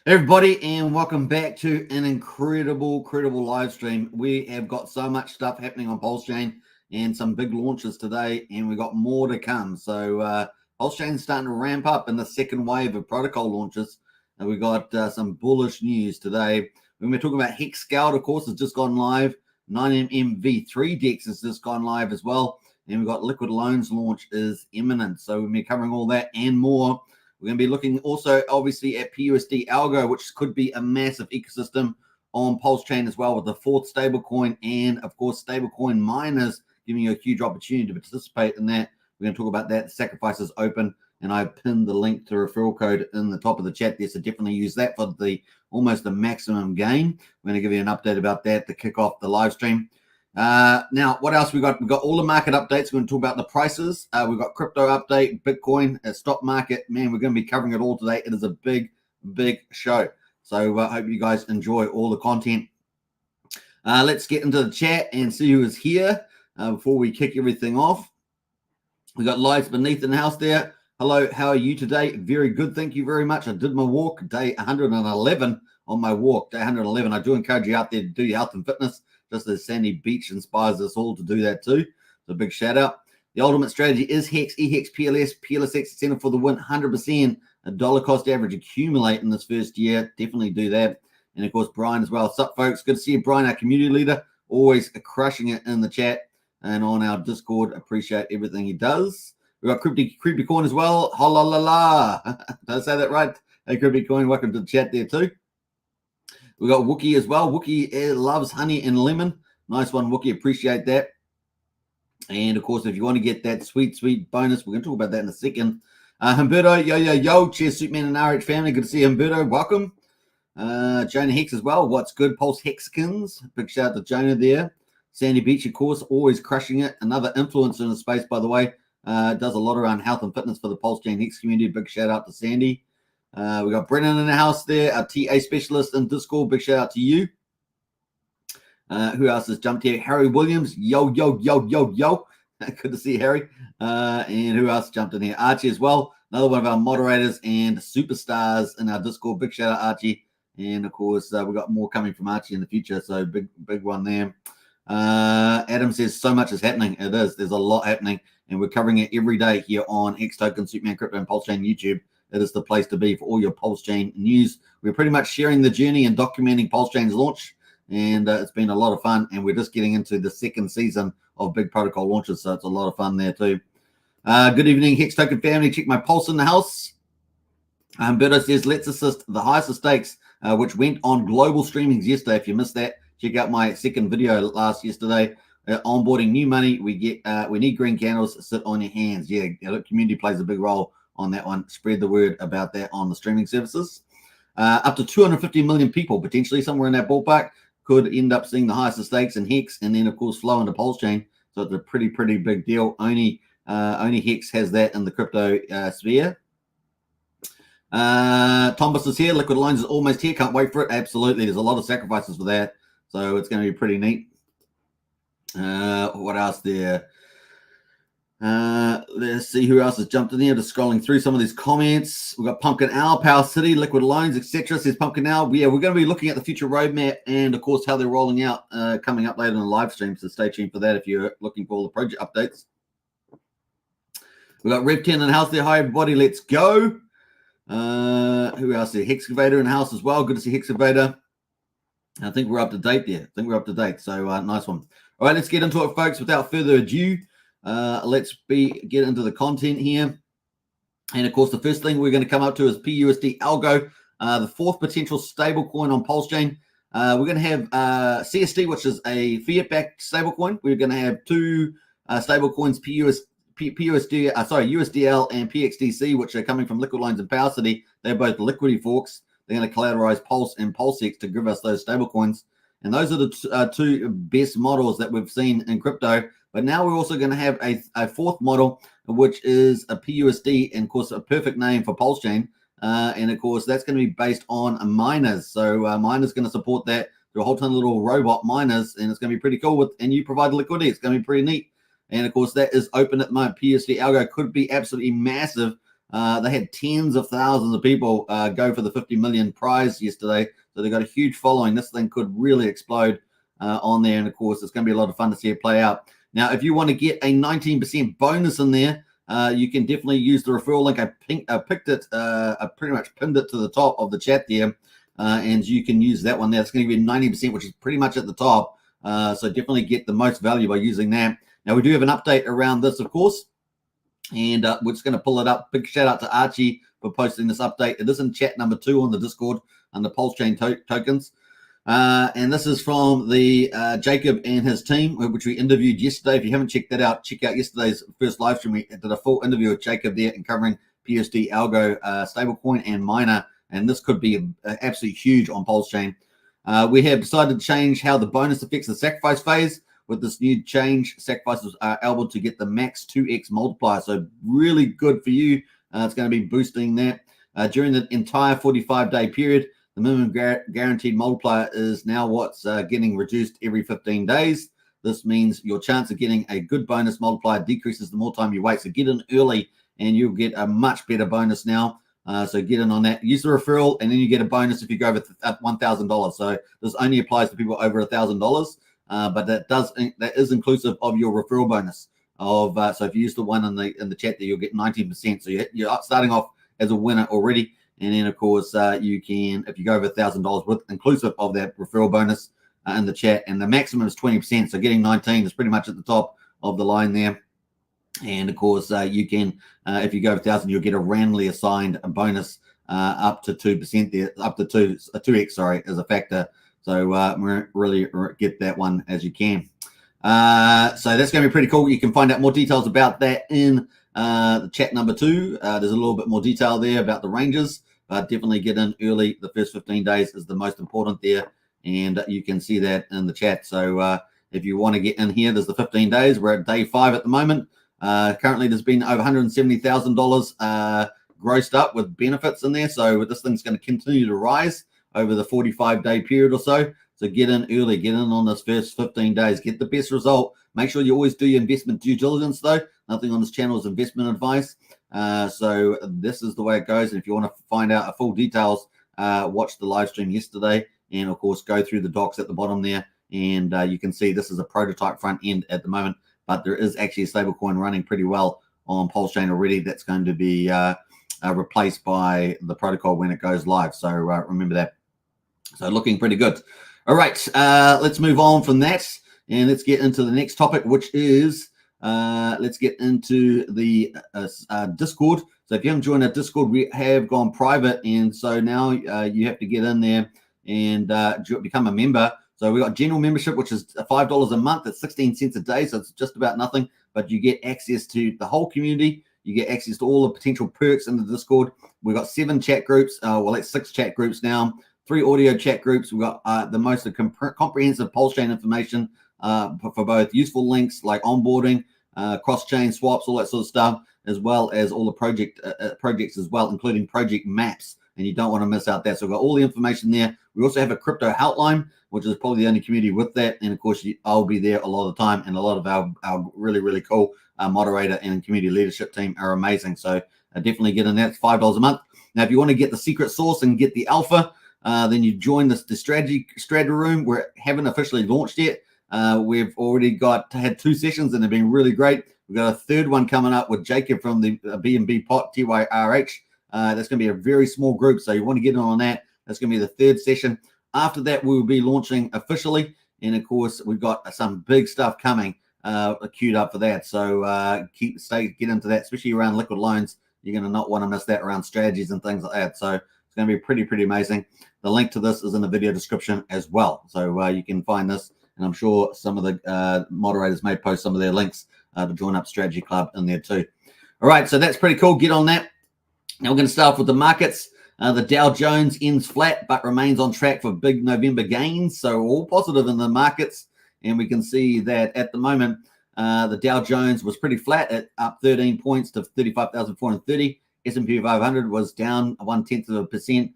Everybody, and welcome back to an incredible live stream. We have got so much stuff happening on Pulsechain and some big launches today, and we got more to come. So Pulsechain's starting to ramp up in the second wave of protocol launches, and we got some bullish news today. When we're talking about HexScout, of course, has just gone live. 9mm V3 DEX has just gone live as well, and we've got Liquid Loans launch is imminent. So we'll be covering all that and more. We're going to be looking also, obviously, at PUSD Algo, which could be a massive ecosystem on Pulsechain as well, with the fourth stablecoin and, of course, stablecoin miners giving you a huge opportunity to participate in that. We're going to talk about that. The sacrifice is open, and I pinned the link to referral code in the top of the chat there, so definitely use that for almost the maximum gain. We're going to give you an update about that to kick off the live stream. Now, what else we got? We've got all the market updates. We're going to talk about the prices. We've got crypto update, Bitcoin, stock market. Man, we're going to be covering it all today. It is a big show. So I hope you guys enjoy all the content. Let's get into the chat and see who is here before we kick everything off. We got Lights Beneath in the house there. Hello, how are you today? Very good, thank you very much. I did my walk, day 111 on my walk, day 111. I do encourage you out there to do your health and fitness, just as Sandy Beach inspires us all to do that too. So big shout out. The ultimate strategy is Hex, EHEX, PLS, PLSX center for the win, 100%. A dollar cost average accumulate in this first year. Definitely do that. And of course, Brian as well. What's up, folks? Good to see you, Brian, our community leader, always crushing it in the chat and on our Discord. Appreciate everything he does. We've got Creepy Coin as well. Hola la la. Did I say that right? Hey, Creepy Coin, welcome to the chat there too. We got Wookie as well. Wookie loves honey and lemon. Nice one, Wookie. Appreciate that. And of course, if you want to get that sweet bonus, we're going to talk about that in a second. Humberto, yo. Cheers, Suitman and RH family. Good to see you, Humberto. Welcome. Jonah Hex as well. What's good, Pulse Hexkins? Big shout out to Jonah there. Sandy Beach, of course, always crushing it. Another influencer in the space, by the way. Does a lot around health and fitness for the Pulsechain Hex community. Big shout out to Sandy. We got Brennan in the house there, our TA specialist in Discord. Big shout out to you. Who else has jumped here? Harry Williams. Yo. Good to see you, Harry. And who else jumped in here? Archie as well. Another one of our moderators and superstars in our Discord. Big shout out, Archie. And of course, we've got more coming from Archie in the future. So big one there. Adam says so much is happening. It is. There's a lot happening. And we're covering it every day here on Hex Token, Superman Crypto, and Pulsechain YouTube. It is the place to be for all your Pulsechain news. We're pretty much sharing the journey and documenting Pulsechain's launch. And it's been a lot of fun. And we're just getting into the second season of big protocol launches. So it's a lot of fun there too. Good evening, Hex Token family. Check my pulse in the house. Berto says, let's assist the highest stakes, which went on global streamings yesterday. If you missed that, check out my second video yesterday. Onboarding new money. We need green candles. Sit on your hands. Yeah, the community plays a big role on that one. Spread the word about that on the streaming services. Up to 250 million people, potentially somewhere in that ballpark, could end up seeing the highest stakes in Hex, and then of course flow into Pulsechain. So it's a pretty big deal. Only Hex has that in the crypto sphere. Tombus is here. Liquid Loans is almost here. Can't wait for it. Absolutely. There's a lot of sacrifices for that. So it's going to be pretty neat. What else there? Let's see who else has jumped in here. Just scrolling through some of these comments. We've got Pumpkin Owl, Power City, Liquid Loans, etc. Says Pumpkin Owl. Yeah, we're going to be looking at the future roadmap and, of course, how they're rolling out coming up later in the live stream. So stay tuned for that if you're looking for all the project updates. We've got Rev 10 in the house there. Hi, everybody. Let's go. Who else there? Hexcavator in the house as well. Good to see Hexcavator. I think we're up to date there. So nice one. All right, let's get into it, folks. Without further ado, let's get into the content here. And of course, the first thing we're going to come up to is PUSD Algo, the fourth potential stablecoin on Pulsechain. We're going to have CSD, which is a fiat-backed stablecoin. We're going to have two stablecoins, USDL and PXDC, which are coming from Liquid Loans and Power City. They're both liquidity forks. They're going to collateralize Pulse and Pulsex to give us those stablecoins. And those are the two best models that we've seen in crypto. But now we're also going to have a fourth model, which is a PUSD, and of course, a perfect name for Pulsechain. And of course, that's going to be based on miners. So miners going to support that through a whole ton of little robot miners, and it's going to be pretty cool. And you provide liquidity. It's going to be pretty neat. And of course, that is open at the moment. PUSD Algo could be absolutely massive They had tens of thousands of people go for the 50 million prize yesterday. So they got a huge following. This thing could really explode on there. And of course, it's going to be a lot of fun to see it play out. Now, if you want to get a 19% bonus in there, you can definitely use the referral link. I picked it, I pretty much pinned it to the top of the chat there. And you can use that one there. It's going to be 90%, which is pretty much at the top. So definitely get the most value by using that. Now, we do have an update around this, of course. And we're just going to pull it up. Big shout out to Archie for posting this update. It is in chat number 2 on the Discord under Pulsechain tokens. And this is from the Jacob and his team, which we interviewed yesterday. If you haven't checked that out, check out yesterday's first live stream. We did a full interview with Jacob there and covering PUSD Algo stablecoin and miner. And this could be absolutely huge on Pulsechain. We have decided to change how the bonus affects the sacrifice phase. With this new change, sacrifices are able to get the max 2x multiplier. So really good for you. It's going to be boosting that. During the entire 45-day period, the minimum guaranteed multiplier is now what's getting reduced every 15 days. This means your chance of getting a good bonus multiplier decreases the more time you wait. So get in early and you'll get a much better bonus now. So get in on that. Use the referral and then you get a bonus if you go over $1,000. So this only applies to people over $1,000. But that is inclusive of your referral bonus of so if you use the one in the chat there, you'll get 19%. So you're starting off as a winner already, and then of course you can, if you go over $1,000 with inclusive of that referral bonus in the chat, and the maximum is 20%. So getting 19 is pretty much at the top of the line there. And of course you can if you go over 1,000, you'll get a randomly assigned bonus up to 2% there, up to 2x, sorry, as a factor. So really get that one as you can. So that's going to be pretty cool. You can find out more details about that in the chat number 2. There's a little bit more detail there about the ranges, but definitely get in early. The first 15 days is the most important there, and you can see that in the chat. So if you want to get in here, there's the 15 days. We're at day 5 at the moment. Currently, there's been over $170,000 grossed up with benefits in there. So this thing's going to continue to rise over the 45-day period or so. So get in early, get in on this first 15 days, get the best result. Make sure you always do your investment due diligence though. Nothing on this channel is investment advice. So this is the way it goes. And if you want to find out full details, watch the live stream yesterday and of course go through the docs at the bottom there. And you can see this is a prototype front end at the moment, but there is actually a stablecoin running pretty well on Pulsechain already. That's going to be replaced by the protocol when it goes live. So remember that. So looking pretty good. All right, let's move on from that and let's get into the next topic, which is let's get into the Discord. So if you haven't joined our Discord, we have gone private, and so now you have to get in there and become a member. So we got general membership, which is $5 a month. It's 16 cents a day, so it's just about nothing. But you get access to the whole community. You get access to all the potential perks in the Discord. We've got 7 chat groups. Well, that's 6 chat groups now. 3 audio chat groups. We've got the most comprehensive Pulsechain information for both useful links like onboarding, cross-chain swaps, all that sort of stuff, as well as all the projects as well, including project maps. And you don't want to miss out that. So we've got all the information there. We also have a crypto helpline, which is probably the only community with that. And of course, I'll be there a lot of the time. And a lot of our really, really cool moderator and community leadership team are amazing. So definitely get in that. It's $5 a month. Now, if you want to get the secret sauce and get the alpha, then you join the strategy room. We haven't officially launched yet. We've already had 2 sessions and they've been really great. We've got a 3rd one coming up with Jacob from the BNB Pot TYRH. That's going to be a very small group, so you want to get in on that. That's going to be the 3rd session. After that, we will be launching officially, and of course, we've got some big stuff coming queued up for that. So get into that, especially around liquid loans. You're going to not want to miss that around strategies and things like that. So it's going to be pretty amazing. The link to this is in the video description as well, so you can find this. And I'm sure some of the moderators may post some of their links to join up Strategy Club in there too. All right, so that's pretty cool. Get on that. Now we're going to start off with the markets. The Dow Jones ends flat but remains on track for big November gains. So all positive in the markets. And we can see that at the moment, the Dow Jones was pretty flat at up 13 points to 35,430. S&P 500 was down 0.1%,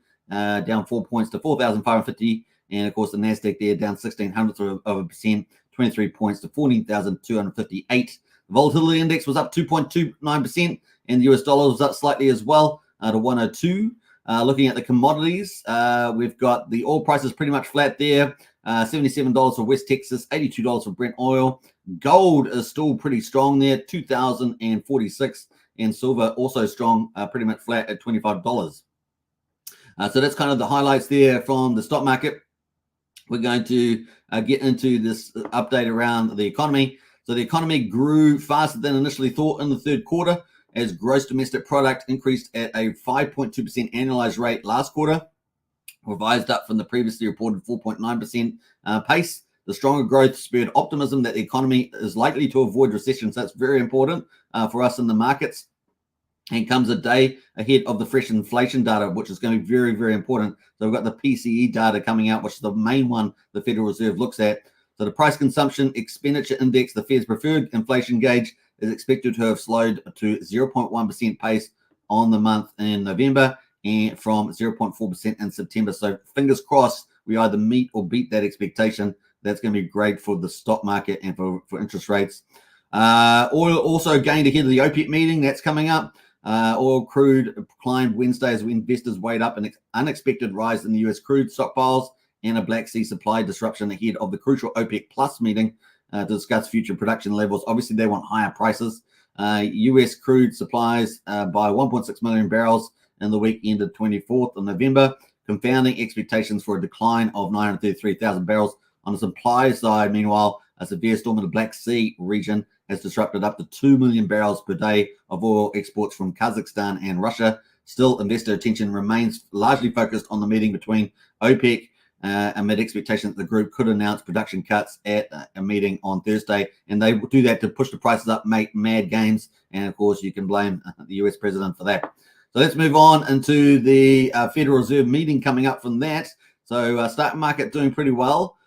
down 4 points to 4,550. And of course, the NASDAQ there down 0.16 of a percent, 23 points to 14,258. Volatility index was up 2.29%, and the US dollar was up slightly as well to 102. Looking at the commodities, we've got the oil prices pretty much flat there. $77 for West Texas, $82 for Brent oil. Gold is still pretty strong there, $2,046, and silver also strong, pretty much flat at $25. So that's kind of the highlights there from the stock market. We're going to get into this update around the economy. So the economy grew faster than initially thought in the third quarter, as gross domestic product increased at a 5.2% annualized rate last quarter, revised up from the previously reported 4.9% pace. The stronger growth spurred optimism that the economy is likely to avoid recession. So that's very important for us in the markets. And comes a day ahead of the fresh inflation data, which is going to be very, very important. So we've got the PCE data coming out, which is the main one the Federal Reserve looks at. So the price consumption expenditure index, the Fed's preferred inflation gauge, is expected to have slowed to 0.1% pace on the month in November and from 0.4% in September. So fingers crossed we either meet or beat that expectation. That's going to be great for the stock market and for interest rates. Oil also gained ahead of the OPEC meeting. That's coming up. Oil crude climbed Wednesday as investors weighed up an unexpected rise in the U.S. crude stockpiles and a Black Sea supply disruption ahead of the crucial OPEC Plus meeting to discuss future production levels. Obviously, they want higher prices. U.S. crude supplies by 1.6 million barrels in the week ended 24th of November, confounding expectations for a decline of 933,000 barrels. On the supply side, meanwhile, a severe storm in the Black Sea region has disrupted up to 2 million barrels per day of oil exports from Kazakhstan and Russia. Still, investor attention remains largely focused on the meeting between OPEC amid expectation that the group could announce production cuts at a meeting on Thursday. And they will do that to push the prices up, make mad gains. And of course, you can blame the US president for that. So let's move on into the Federal Reserve meeting coming up from that. So stock market doing pretty well.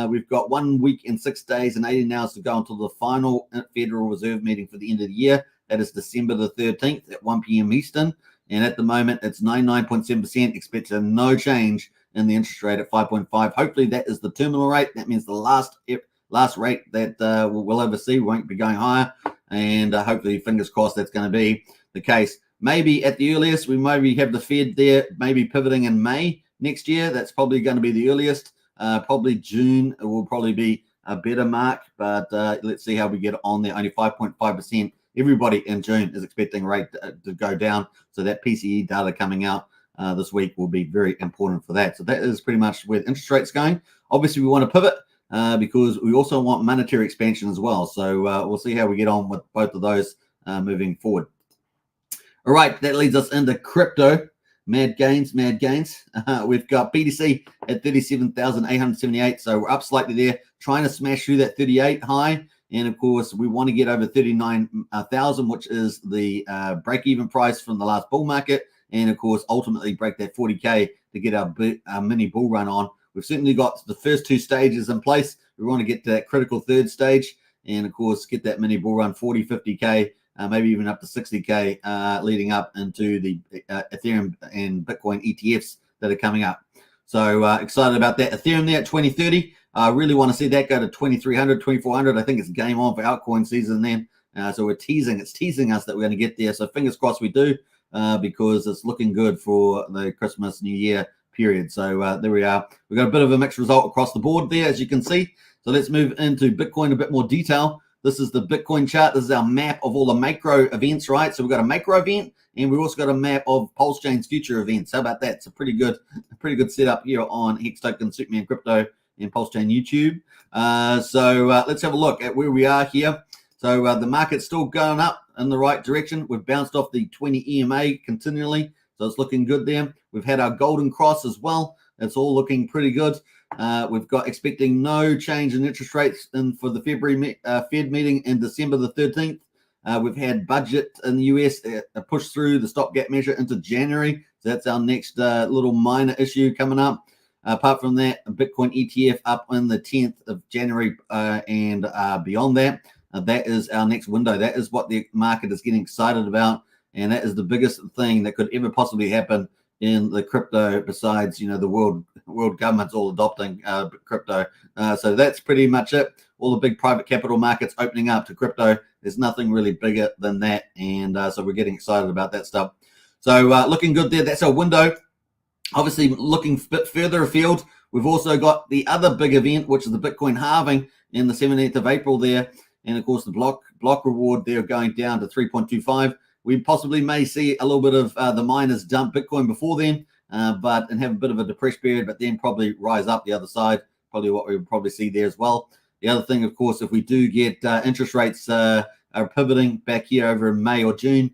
We've got 1 week and 6 days and 18 hours to go until the final Federal Reserve meeting for the end of the year. That is December the 13th at 1 p.m. Eastern. And at the moment, it's 99.7%, expected no change in the interest rate at 5.5. Hopefully, that is the terminal rate. That means the last rate that we'll ever see. We won't be going higher. And hopefully, fingers crossed, that's going to be the case. Maybe at the earliest, we maybe have the Fed there, maybe pivoting in May next year. That's probably going to be the earliest. Probably June will probably be a better mark, but let's see how we get on there. Only 5.5%. Everybody in June is expecting rate to go down. So that PCE data coming out this week will be very important for that. So that is pretty much where interest rates going. Obviously, we want to pivot because we also want monetary expansion as well. So we'll see how we get on with both of those moving forward. All right, that leads us into crypto. Mad gains. We've got BTC at 37,878. So we're up slightly there, trying to smash through that 38 high. And of course, we want to get over 39,000, which is the break-even price from the last bull market. And of course, ultimately break that 40K to get our mini bull run on. We've certainly got the first two stages in place. We want to get to that critical third stage. And of course, get that mini bull run 40, 50K. Maybe even up to 60K leading up into the Ethereum and Bitcoin ETFs that are coming up. So excited about that. Ethereum there at 2030. I really want to see that go to 2,300, 2,400. I think it's game on for altcoin season then. So it's teasing us that we're going to get there. So fingers crossed we do because it's looking good for the Christmas, New Year period. So there we are. We've got a bit of a mixed result across the board there, as you can see. So let's move into Bitcoin a bit more detail. This is the Bitcoin chart. This is our map of all the macro events, right? So we've got a macro event, and we've also got a map of Pulsechain's future events. How about that? It's a pretty good setup here on Hex Token, Superman Crypto, and Pulsechain YouTube. So let's have a look at where we are here. So the market's still going up in the right direction. We've bounced off the 20 EMA continually, so it's looking good there. We've had our golden cross as well. It's all looking pretty good. We've got expecting no change in interest rates for the February Fed meeting in December the 13th. We've had budget in the US push through the stopgap measure into January. So that's our next little minor issue coming up. Apart from that, a Bitcoin ETF up on the 10th of January and beyond that. That is our next window. That is what the market is getting excited about. And that is the biggest thing that could ever possibly happen in the crypto besides, the world government's all adopting crypto. So that's pretty much it. All the big private capital markets opening up to crypto. There's nothing really bigger than that. And so we're getting excited about that stuff. So looking good there. That's our window. Obviously, looking a bit further afield, we've also got the other big event, which is the Bitcoin halving in the 17th of April there. And of course, the block reward there going down to 3.25. We possibly may see a little bit of the miners dump Bitcoin before then, and have a bit of a depressed period, but then probably rise up the other side. Probably what we would probably see there as well. The other thing, of course, if we do get interest rates are pivoting back here over in May or June,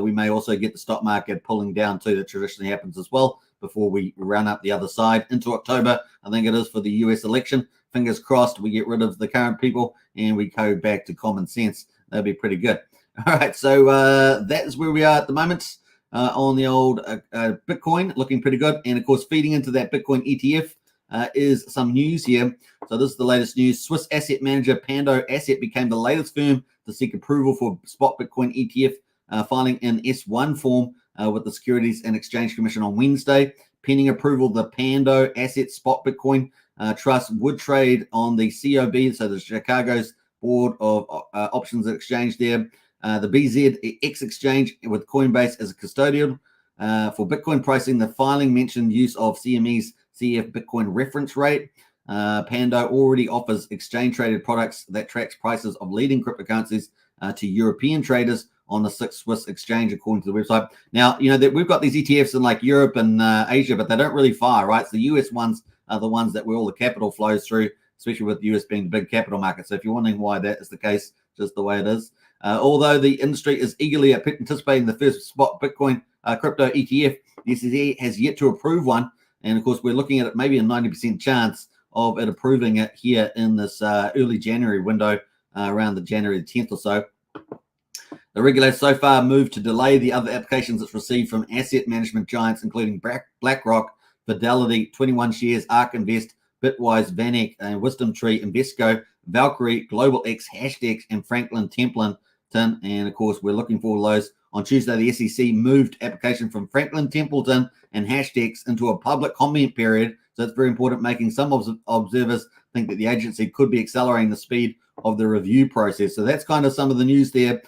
we may also get the stock market pulling down too. That traditionally happens as well before we run up the other side into October. I think it is for the US election. Fingers crossed we get rid of the current people and we go back to common sense. That'd be pretty good. All right, so that is where we are at the moment on the old Bitcoin, looking pretty good. And of course, feeding into that Bitcoin ETF is some news here. So this is the latest news. Swiss asset manager Pando Asset became the latest firm to seek approval for spot Bitcoin ETF, filing in S1 form with the Securities and Exchange Commission on Wednesday. Pending approval, the Pando Asset Spot Bitcoin Trust would trade on the COB, so the Chicago's Board of Options Exchange there. The BZX exchange with Coinbase as a custodian. For Bitcoin pricing, the filing mentioned use of CME's CF Bitcoin reference rate. Pando already offers exchange-traded products that tracks prices of leading cryptocurrencies to European traders on the SIX Swiss exchange, according to the website. Now, that we've got these ETFs in like Europe and Asia, but they don't really fire, right? So the US ones are the ones that where all the capital flows through, especially with the US being the big capital market. So if you're wondering why that is the case, just the way it is. Although the industry is eagerly anticipating the first spot Bitcoin crypto ETF, the SEC has yet to approve one. And of course, we're looking at it maybe a 90% chance of it approving it here in this early January window, around the January 10th or so. The regulator so far moved to delay the other applications it's received from asset management giants, including BlackRock, Fidelity, 21 Shares, ARK Invest, Bitwise, VanEck, and Wisdom Tree, Invesco, Valkyrie, Global X, Hashdex, and Franklin Templeton. And of course, we're looking for those. On Tuesday, the SEC moved application from Franklin Templeton and Hashdex into a public comment period. So it's very important, making some observers think that the agency could be accelerating the speed of the review process. So that's kind of some of the news there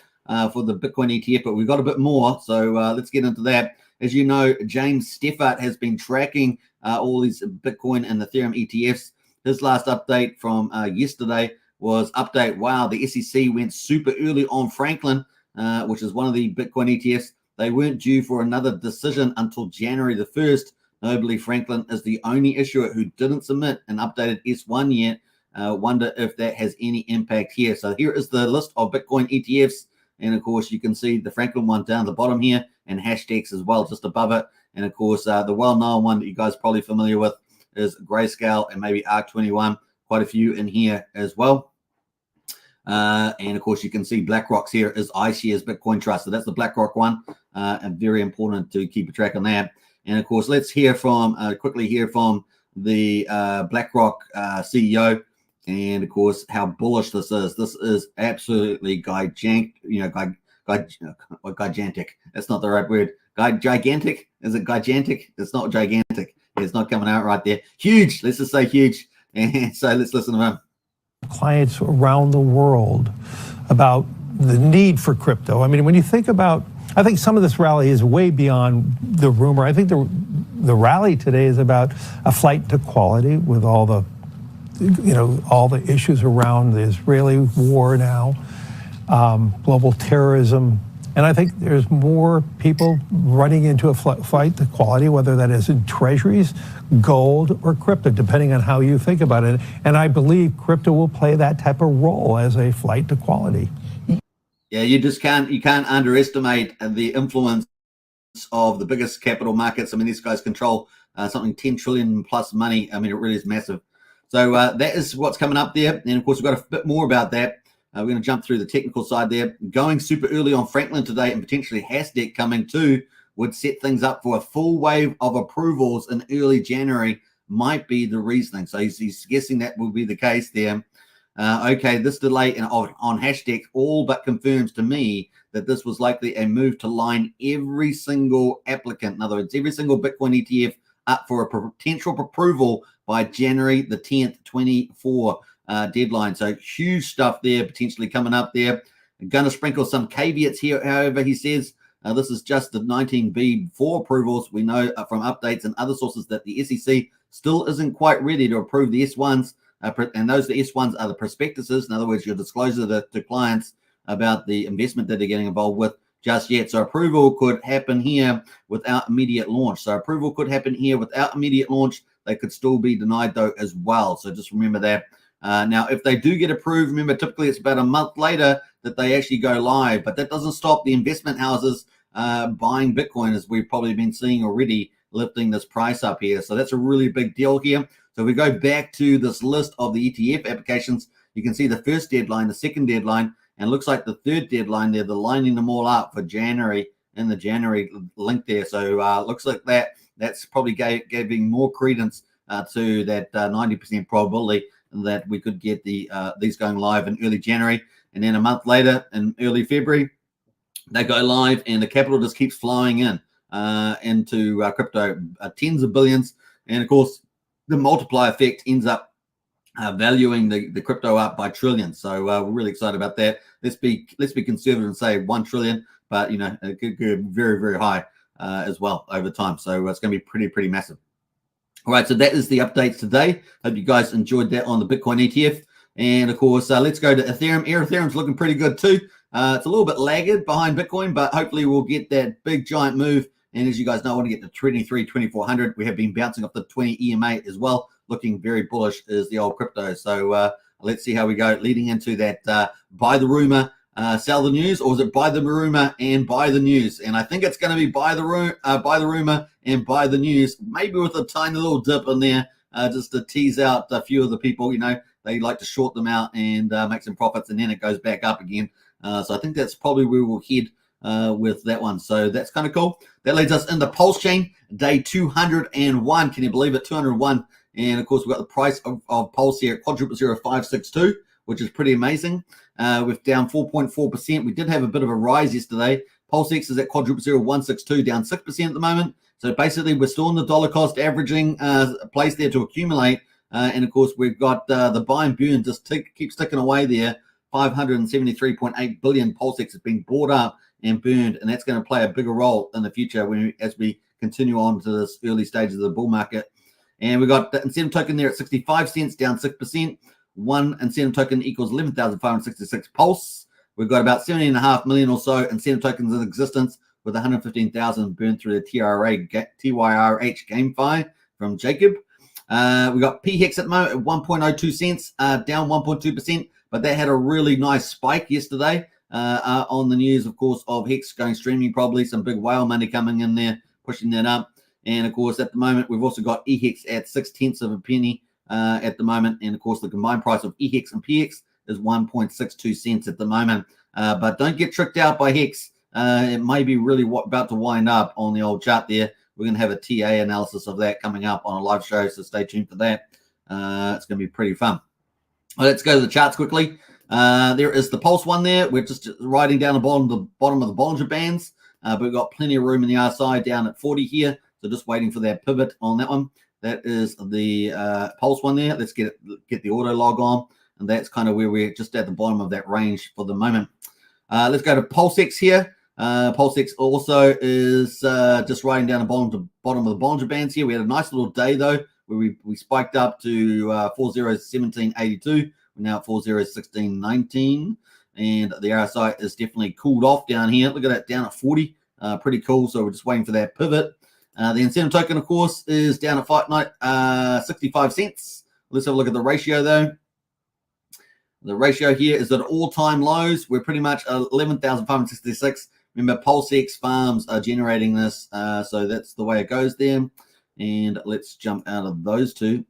for the Bitcoin ETF, but we've got a bit more. So let's get into that. As you know, James Steffert has been tracking all these Bitcoin and Ethereum ETFs. His last update from yesterday was update, wow, the SEC went super early on Franklin, which is one of the Bitcoin ETFs. They weren't due for another decision until January the 1st. Notably, Franklin is the only issuer who didn't submit an updated S1 yet. Wonder if that has any impact here. So here is the list of Bitcoin ETFs. And of course, you can see the Franklin one down the bottom here and Hashdex as well, just above it. And of course, the well-known one that you guys are probably familiar with is Grayscale and maybe ARK21. Quite a few in here as well. And of course, you can see BlackRock's here is iShares Bitcoin Trust. So that's the BlackRock one, and very important to keep a track on that. And of course, let's hear from quickly hear from the BlackRock CEO, and of course, how bullish this is. This is absolutely gigantic. Gigantic. That's not the right word. Gigantic? Is it gigantic? It's not gigantic. It's not coming out right there. Huge. Let's just say huge. And so let's listen to him. Clients around the world about the need for crypto. I mean, when you think about, I think some of this rally is way beyond the rumor. I think the rally today is about a flight to quality with all the, all the issues around the Israeli war now, global terrorism. And I think there's more people running into a flight to quality, whether that is in treasuries, gold, or crypto, depending on how you think about it. And I believe crypto will play that type of role as a flight to quality. Yeah, you can't underestimate the influence of the biggest capital markets. I mean, these guys control something 10 trillion plus money. I mean, it really is massive. So that is what's coming up there. And of course, we've got a bit more about that. We're going to jump through the technical side there. Going super early on Franklin today and potentially Hashdex coming too would set things up for a full wave of approvals in early January, might be the reasoning. So he's guessing that will be the case there. Okay, this delay on hashtag all but confirms to me that this was likely a move to line every single applicant, in other words, every single Bitcoin ETF up for a potential approval by January the 10th, 24 deadline. So huge stuff there potentially coming up there. I'm going to sprinkle some caveats here, however, he says. This is just the 19B4 approvals. We know from updates and other sources that the SEC still isn't quite ready to approve the S1s. And those the S1s are the prospectuses, in other words, your disclosure to clients about the investment that they're getting involved with just yet. So approval could happen here without immediate launch. So approval could happen here without immediate launch. They could still be denied though as well. So just remember that. Now, if they do get approved, remember typically it's about a month later that they actually go live, but that doesn't stop the investment houses buying Bitcoin, as we've probably been seeing already, lifting this price up here. So that's a really big deal here. So we go back to this list of the ETF applications. You can see the first deadline, the second deadline, and it looks like the third deadline there, they're lining them all up for January in the January link there. So looks like that's probably giving more credence to that 90% probability that we could get these going live in early January. And then a month later, in early February, they go live and the capital just keeps flowing in into crypto, tens of billions. And of course, the multiplier effect ends up valuing the crypto up by trillions. So we're really excited about that. Let's be conservative and say 1 trillion, but it could go very, very high as well over time. So it's going to be pretty massive. All right, so that is the updates today. Hope you guys enjoyed that on the Bitcoin ETF. And of course, let's go to Ethereum. Ethereum's looking pretty good too. It's a little bit lagged behind Bitcoin, but hopefully we'll get that big giant move. And as you guys know, I want to get to 2400. We have been bouncing off the 20 EMA as well. Looking very bullish is the old crypto. So let's see how we go leading into that buy the rumor, sell the news, or is it buy the rumor and buy the news? And I think it's going to be buy the rumor and buy the news, maybe with a tiny little dip in there just to tease out a few of the people. They like to short them out and make some profits, and then it goes back up again. So I think that's probably where we'll head with that one. So that's kind of cool. That leads us into Pulsechain, day 201. Can you believe it? 201. And of course, we've got the price of Pulse here at quadruple 0562, which is pretty amazing. With down 4.4%. We did have a bit of a rise yesterday. PulseX is at quadruple 0162, down 6% at the moment. So basically, we're still in the dollar cost averaging place there to accumulate. And of course, we've got the buy and burn just keeps ticking away there. 573.8 billion PulseX has been bought up and burned, and that's going to play a bigger role in the future as we continue on to this early stages of the bull market. And we got the incentive token there at 65 cents, down 6%. One incentive token equals 11,566 Pulse. We've got about 17.5 million or so incentive tokens in existence, with 115,000 burned through the TYRH GameFi from Jacob. We got PHEX at the moment at 1.02 cents, down 1.2%, but that had a really nice spike yesterday on the news, of course, of Hex going streaming, probably some big whale money coming in there, pushing that up. And of course, at the moment, we've also got EHEX at 0.6 of a penny at the moment. And of course, the combined price of EHEX and PX is 1.62 cents at the moment. But don't get tricked out by Hex. It may be really about to wind up on the old chart there. We're going to have a TA analysis of that coming up on a live show, so stay tuned for that. It's going to be pretty fun. Well, let's go to the charts quickly. There is the Pulse one there. We're just riding down the bottom of the Bollinger Bands. But we've got plenty of room in the RSI down at 40 here. So just waiting for that pivot on that one. That is the Pulse one there. Let's get the auto log on. And that's kind of where we're just at the bottom of that range for the moment. Let's go to PulseX here. PulseX also is just riding down the bottom of the Bollinger Bands here. We had a nice little day, though, where we spiked up to 4017.82. We're now at 4016.19. And the RSI is definitely cooled off down here. Look at that, down at 40. Pretty cool. So we're just waiting for that pivot. The incentive token, of course, is down at 65 cents. Let's have a look at the ratio, though. The ratio here is at all-time lows. We're pretty much 11,566. Remember, PulseX farms are generating this, so that's the way it goes there. And let's jump out of those two.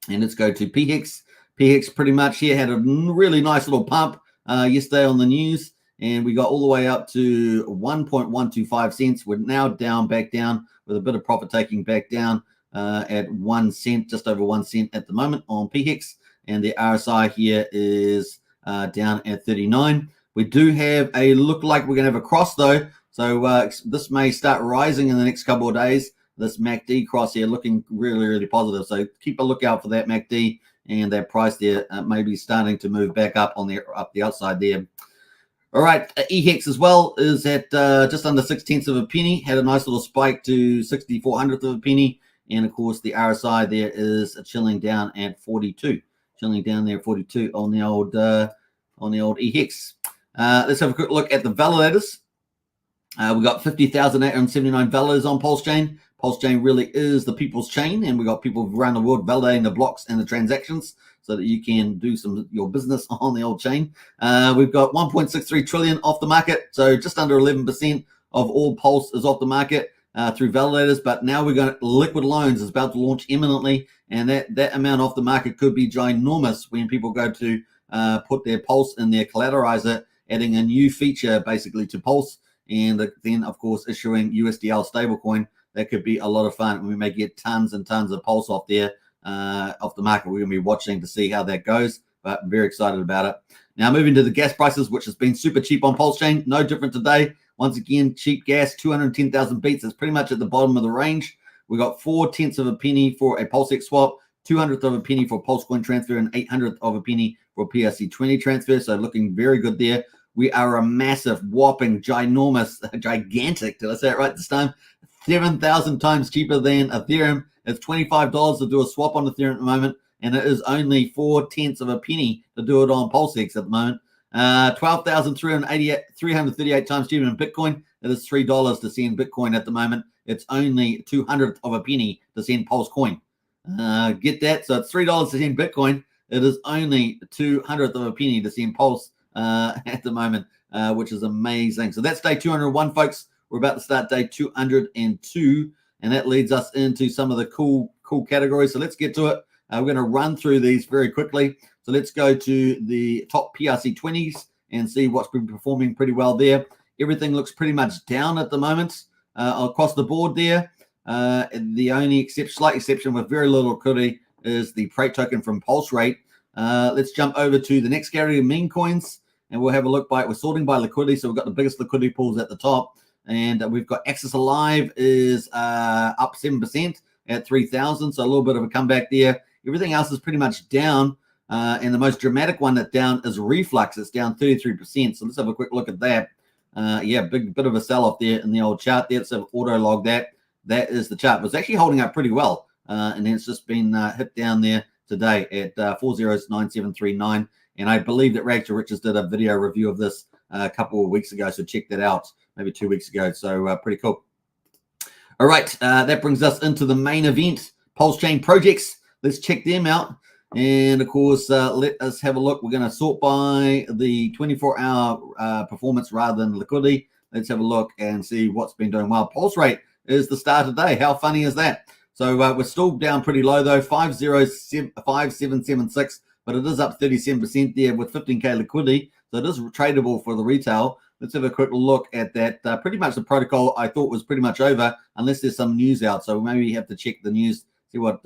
And let's go to PHEX. PHEX pretty much here had a really nice little pump yesterday on the news. And we got all the way up to 1.125 cents. We're now back down with a bit of profit taking back down at 1 cent, just over 1 cent at the moment on PHEX. and the RSI here is down at 39. We do have a look like we're going to have a cross though, so this may start rising in the next couple of days. This MACD cross here looking really, really positive. So keep a lookout for that MACD, and that price there may be starting to move back up on the outside there. All right, EHEX as well is at just under 6/10 of a penny. Had a nice little spike to 64/100 of a penny, and of course the RSI there is chilling down at 42. Chilling down there at 42 on the old EHEX. Let's have a quick look at the validators. We got 50,879 validators on Pulsechain. Pulsechain really is the people's chain, and we got people around the world validating the blocks and the transactions so that you can do your business on the old chain. We've got 1.63 trillion off the market, so just under 11% of all Pulse is off the market through validators. But now we're going to liquid loans is about to launch imminently, and that amount off the market could be ginormous when people go to put their Pulse in their collateralizer, adding a new feature basically to Pulse, and then of course issuing USDL stablecoin. That could be a lot of fun. We may get tons and tons of Pulse off there, off the market. We're going to be watching to see how that goes, but very excited about it. Now moving to the gas prices, which has been super cheap on Pulsechain. No different today. Once again, cheap gas, 210,000 beats. It's pretty much at the bottom of the range. We got 4/10 of a penny for a PulseX swap, 200th of a penny for Pulsecoin transfer, and 800th of a penny for PRC20 transfer. So looking very good there. We are a massive, whopping, ginormous, gigantic, did I say it right this time? 7,000 times cheaper than Ethereum. It's $25 to do a swap on Ethereum at the moment, and it is only 4/10 of a penny to do it on PulseX at the moment. 12,338 times cheaper than Bitcoin. It is $3 to send Bitcoin at the moment. It's only 200th of a penny to send Pulsecoin. Get that? So it's $3 to send Bitcoin. It is only 200th of a penny to send Pulse at the moment, which is amazing. So that's day 201, folks. We're about to start day 202, and that leads us into some of the cool categories. So let's get to it. We're going to run through these very quickly. So let's go to the top PRC20s and see what's been performing pretty well there. Everything looks pretty much down at the moment across the board there. The only slight exception with very little liquidity is the Prate token from Pulse Rate. Let's jump over to the next category, meme coins, and we'll have a look we're sorting by liquidity. So we've got the biggest liquidity pools at the top. And we've got Access Alive is up 7% at 3,000. So a little bit of a comeback there. Everything else is pretty much down. And the most dramatic one that's down is Reflux. It's down 33%. So let's have a quick look at that. Big bit of a sell-off there in the old chart there. Let's have auto log that. That is the chart. It was actually holding up pretty well. And then it's just been hit down there today at 409739. And I believe that Rags to Riches did a video review of this a couple of weeks ago. So check that out. Maybe 2 weeks ago. So pretty cool. All right. That brings us into the main event, Pulsechain projects. Let's check them out. And of course, let us have a look. We're going to sort by the 24-hour performance rather than liquidity. Let's have a look and see what's been doing well. Pulse rate is the star today. How funny is that? So we're still down pretty low though, 5776, but it is up 37% there with 15K liquidity. So it is tradable for the retail. Let's have a quick look at that. Pretty much the protocol I thought was pretty much over, unless there's some news out. So maybe you have to check the news, see what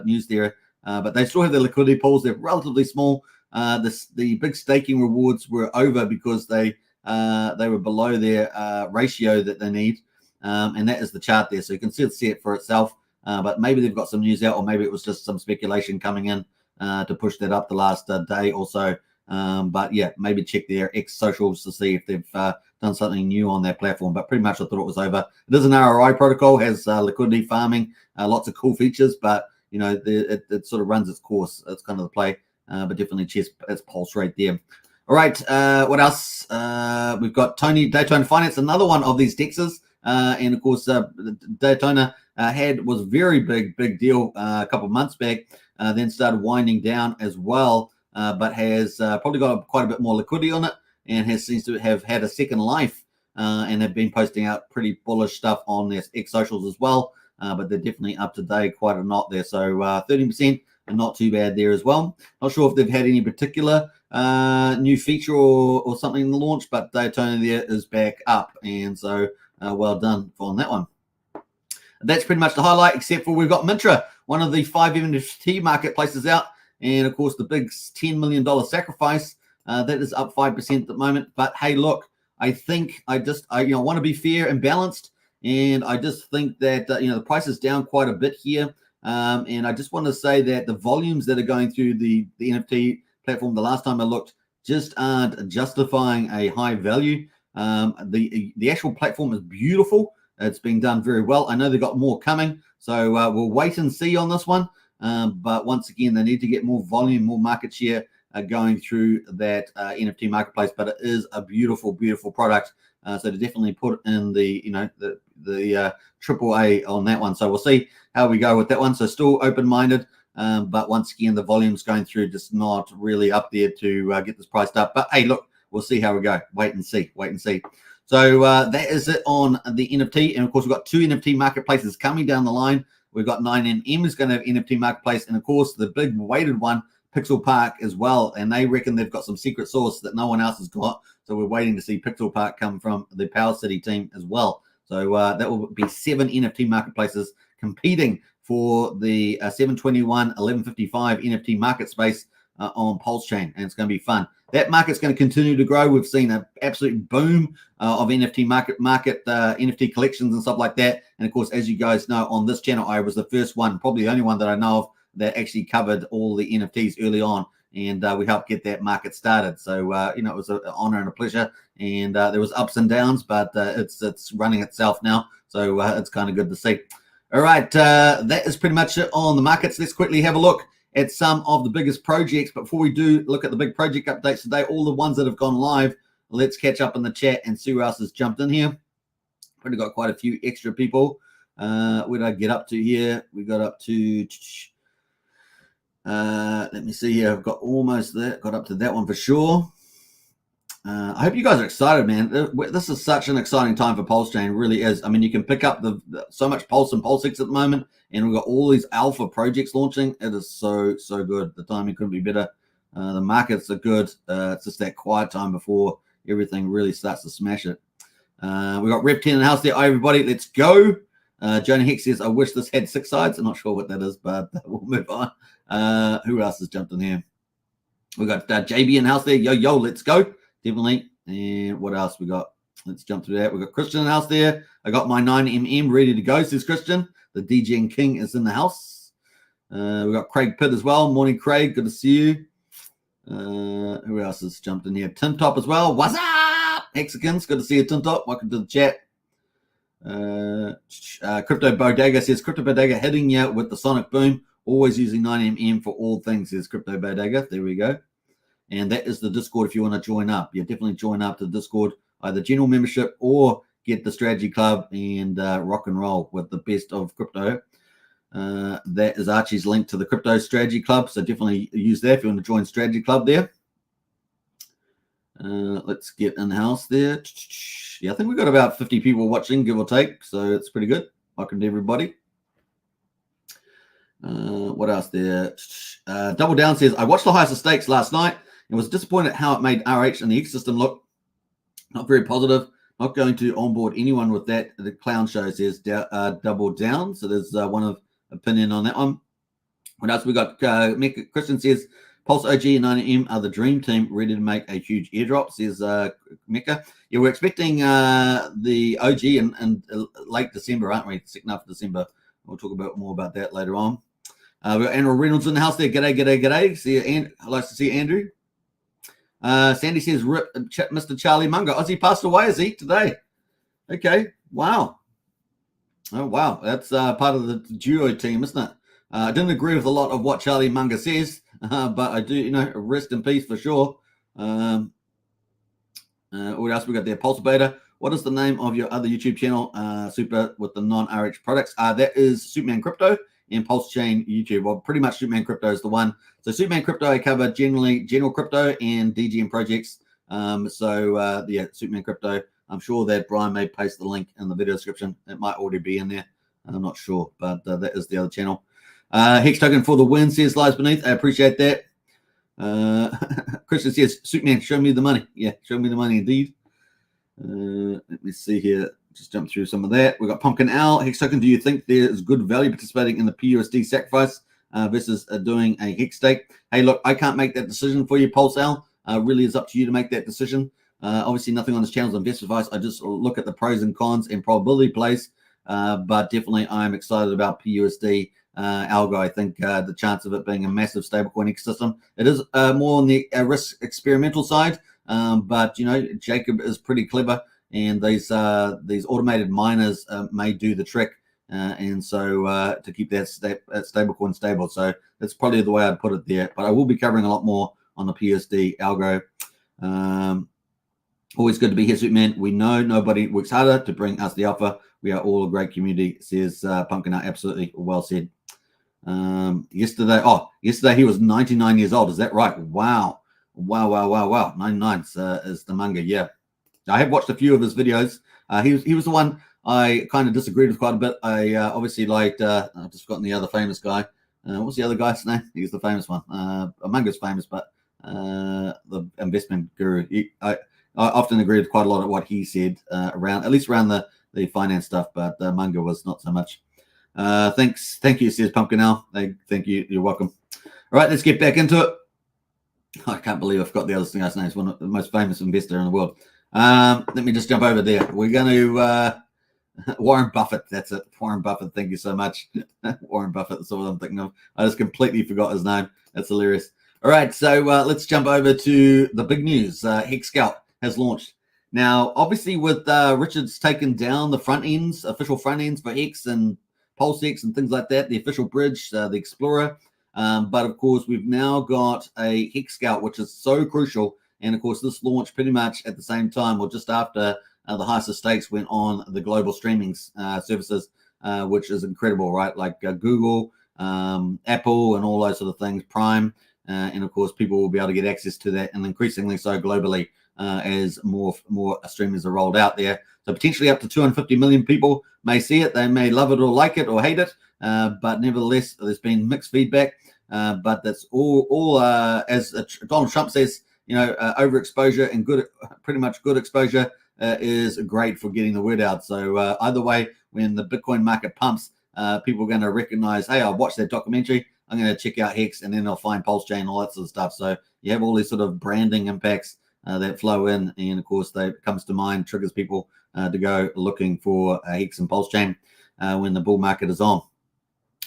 news there. But they still have their liquidity pools. They're relatively small. The big staking rewards were over because they were below their ratio that they need. And that is the chart there. So you can see it for itself. But maybe they've got some news out, or maybe it was just some speculation coming in to push that up the last day or so. But yeah, maybe check their Hex Socials to see if they've done something new on their platform. But pretty much I thought it was over. It is an ROI protocol, has liquidity farming, lots of cool features, but you know, it sort of runs its course. It's kind of the play, but definitely chess its pulse rate there. All right, what else? We've got Daytona Finance, another one of these dexes, and of course, Daytona was very big deal a couple of months back, then started winding down as well. But has probably got quite a bit more liquidity on it, and seems to have had a second life, and have been posting out pretty bullish stuff on their X socials as well. But they're definitely up to date quite a lot there. So 30% and not too bad there as well. Not sure if they've had any particular new feature or something in the launch, but Daytona there is back up, and so well done on that one. That's pretty much the highlight, except for we've got Mintra, one of the 5 NFT marketplaces out. And of course, the big $10 million sacrifice, that is up 5% at the moment. But hey, look, I think I want to be fair and balanced. And I just think that, the price is down quite a bit here. And I just want to say that the volumes that are going through the NFT platform, the last time I looked, just aren't justifying a high value. The actual platform is beautiful. It's being done very well. I know they've got more coming. So we'll wait and see on this one. But once again, they need to get more volume, more market share going through that NFT marketplace. But it is a beautiful, beautiful product. So to definitely put in the AAA on that one. So we'll see how we go with that one. So still open-minded. But once again, the volume's going through, just not really up there to get this priced up. But hey, look, we'll see how we go. Wait and see. So that is it on the NFT. And of course, we've got 2 NFT marketplaces coming down the line. We've got 9NM is going to have NFT marketplace. And of course, the big weighted one, Pixel Park as well. And they reckon they've got some secret sauce that no one else has got. So we're waiting to see Pixel Park come from the Power City team as well. So that will be 7 NFT marketplaces competing for the 721 1155 NFT market space on Pulsechain, and it's going to be fun. That market's going to continue to grow. We've seen an absolute boom of NFT market NFT collections and stuff like that. And of course, as you guys know, on this channel, I was the first one, probably the only one that I know of that actually covered all the NFTs early on, and we helped get that market started. So it was an honor and a pleasure. And there was ups and downs, but it's running itself now. So it's kind of good to see. All right, that is pretty much it on the markets. Let's quickly have a look at some of the biggest projects. But before we do look at the big project updates today, all the ones that have gone live, let's catch up in the chat and see who else has jumped in here. Probably got quite a few extra people. Where did I get up to here? We got up to, let me see here. I've got almost there. Got up to that one for sure. I hope you guys are excited, man. This is such an exciting time for Pulsechain. It really is. I mean, you can pick up so much Pulse and Pulsex at the moment, and we've got all these alpha projects launching. It is so good. The timing couldn't be better. The markets are good. It's just that quiet time before everything really starts to smash it. We got Rep 10 in the house there. Hi, everybody. Let's go. Jonah Hex says, I wish this had 6 sides. I'm not sure what that is, but we'll move on. Who else has jumped in here? We got JB in the house there. Yo, let's go. Definitely. And what else we got? Let's jump through that. We got Christian in the house there. I got my 9mm ready to go, says Christian. The DJing King is in the house. We got Craig Pitt as well. Morning, Craig. Good to see you. Who else has jumped in here? Tim Top as well. What's up, Hexicans? Good to see you, Tim Top. Welcome to the chat. Crypto Bodega says, Crypto Bodega hitting you with the sonic boom. Always using 9mm for all things, says Crypto Bodega. There we go. And that is the Discord if you want to join up. Yeah, definitely join up to the Discord, either general membership or get the strategy club and rock and roll with the best of crypto. That is Archie's link to the crypto strategy club. So definitely use that if you want to join strategy club there. Let's get in the house there. Yeah, I think we've got about 50 people watching, give or take. So it's pretty good. Welcome to everybody. What else there? Double Down says, I watched the Highest of Stakes last night and was disappointed how it made RH and the ecosystem look. Not very positive. Not going to onboard anyone with that. The clown show says Double Down. So there's one of opinion on that one. What else we got? Christian says, Pulse OG and 9M are the dream team ready to make a huge airdrop, says Mecca. Yeah, we're expecting the OG in late December, aren't we? Second half of December. We'll talk about more about that later on. We've got Andrew Reynolds in the house there. G'day. See you, and I'd like to see Andrew. Sandy says, Rip Mr. Charlie Munger. Ozzy passed away, is he, today? Okay. Wow. Oh, wow. That's part of the duo team, isn't it? I didn't agree with a lot of what Charlie Munger says, but I do, rest in peace for sure. What else we got there? Pulse Beta. What is the name of your other YouTube channel, Super, with the non-RH products? That is Superman Crypto and Pulsechain YouTube. Well, pretty much Superman Crypto is the one. So Superman Crypto, I cover general crypto and DGM projects. Yeah, Superman Crypto. I'm sure that Brian may paste the link in the video description. It might already be in there. I'm not sure, but that is the other channel. Hex Token for the win, says Lies Beneath. I appreciate that. Christian says, Superman, show me the money. Yeah, show me the money indeed. Let me see here. Just jump through some of that. We've got Pumpkin Owl. Hex Token, do you think there is good value participating in the PUSD sacrifice? versus doing a hex stake. Hey, look, I can't make that decision for you, Pulsechain. Really is up to you to make that decision. Obviously, nothing on this channel is investment advice. I just look at the pros and cons and probability plays. But definitely, I'm excited about PUSD algo. I think the chance of it being a massive stablecoin ecosystem. It is more on the risk experimental side, but you know, Jacob is pretty clever, and these automated miners may do the trick, and so to keep that stablecoin stable. So that's probably the way I'd put it there. But I will be covering a lot more on the PUSD algo. Always good to be here, Superman. We know nobody works harder to bring us the alpha. We are all a great community, says Pumpkin Out. Absolutely well said. Yesterday he was 99 years old. Is that right? Wow. 99 is the manga. Yeah. I have watched a few of his videos. He was the one I kind of disagreed with quite a bit. I obviously liked, I've just forgotten the other famous guy. What's the other guy's name? He's the famous one. Manga's famous, but the investment guru. I often agree with quite a lot of what he said at least around the finance stuff, but manga was not so much. Thank you, says Pumpkin Owl. Thank you. You're welcome. All right, let's get back into it. I can't believe I forgot the other guy's name. He's one of the most famous investor in the world. Let me just jump over there. We're going to Warren Buffett. That's it. Warren Buffett. Thank you so much. Warren Buffett. That's all I'm thinking of. I just completely forgot his name. That's hilarious. All right, so let's jump over to the big news. HexScout has launched. Now, obviously, with Richard's taken down the front ends, official front ends for Hex and PulseX and things like that, the official bridge, the Explorer. But of course, we've now got a HexScout, which is so crucial. And of course, this launched pretty much at the same time or just after the highest of stakes went on the global streaming services, which is incredible, right? Like Google, Apple, and all those sort of things, Prime. And of course, people will be able to get access to that, and increasingly so globally as more streamers are rolled out there. So potentially up to 250 million people may see it. They may love it or like it or hate it, but nevertheless, there's been mixed feedback. But that's all as Donald Trump says, you know, overexposure and pretty much good exposure is great for getting the word out. So either way, when the Bitcoin market pumps, people are going to recognize, hey, I watched that documentary. I'm going to check out Hex, and then I'll find Pulsechain, all that sort of stuff. So you have all these sort of branding impacts that flow in, and of course, that comes to mind, triggers people to go looking for Hex and Pulsechain when the bull market is on.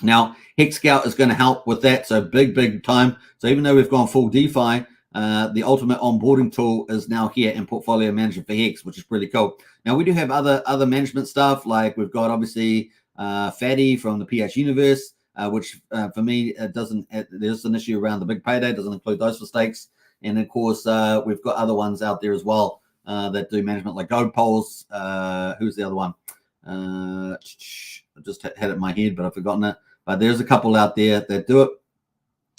Now, HexScout is going to help with that, so big time. So even though we've gone full DeFi, the ultimate onboarding tool is now here in portfolio management for Hex, which is pretty cool. Now, we do have other management stuff, like we've got obviously Fatty from the PH Universe, which for me, there's an issue around the big payday, doesn't include those for stakes. And of course, we've got other ones out there as well that do management, like Gold Polls. Who's the other one? I just had it in my head, but I've forgotten it. But there's a couple out there that do it.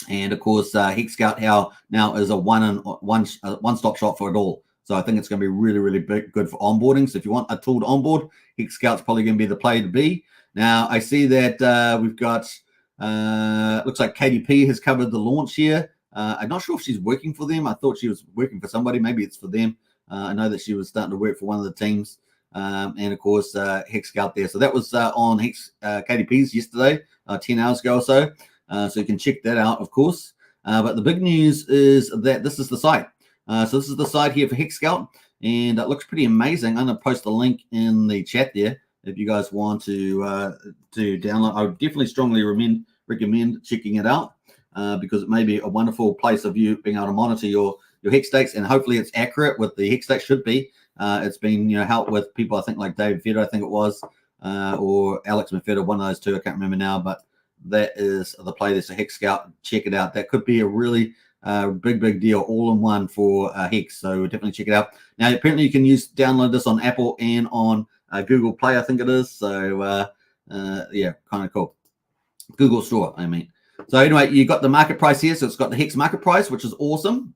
And of course, HexScout now is a one-stop shop for it all. So I think it's going to be really good for onboarding. So if you want a tool to onboard, HexScout's probably going to be the play to be. Now I see that we've got looks like KDP has covered the launch here. I'm not sure if she's working for them. I thought she was working for somebody. Maybe it's for them. I know that she was starting to work for one of the teams. And of course, HexScout there. So that was on KDP's yesterday, 10 hours ago or so. So you can check that out, of course. But the big news is that this is the site. So this is the site here for HexScout, and it looks pretty amazing. I'm going to post a link in the chat there if you guys want to download. I would definitely strongly recommend checking it out because it may be a wonderful place of you being able to monitor your hex stakes, and hopefully it's accurate with the hex stakes. Should be. It's been helped with people, I think, like David Feder, I think it was, or Alex Mafetta, one of those two. I can't remember now, but that is the play. There's a HexScout. Check it out. That could be a really big deal, all in one for Hex. So definitely check it out. Now, apparently you can download this on Apple and on Google Play, I think it is. So yeah, kind of cool. Google Store, I mean. So anyway, you got the market price here. So it's got the Hex market price, which is awesome.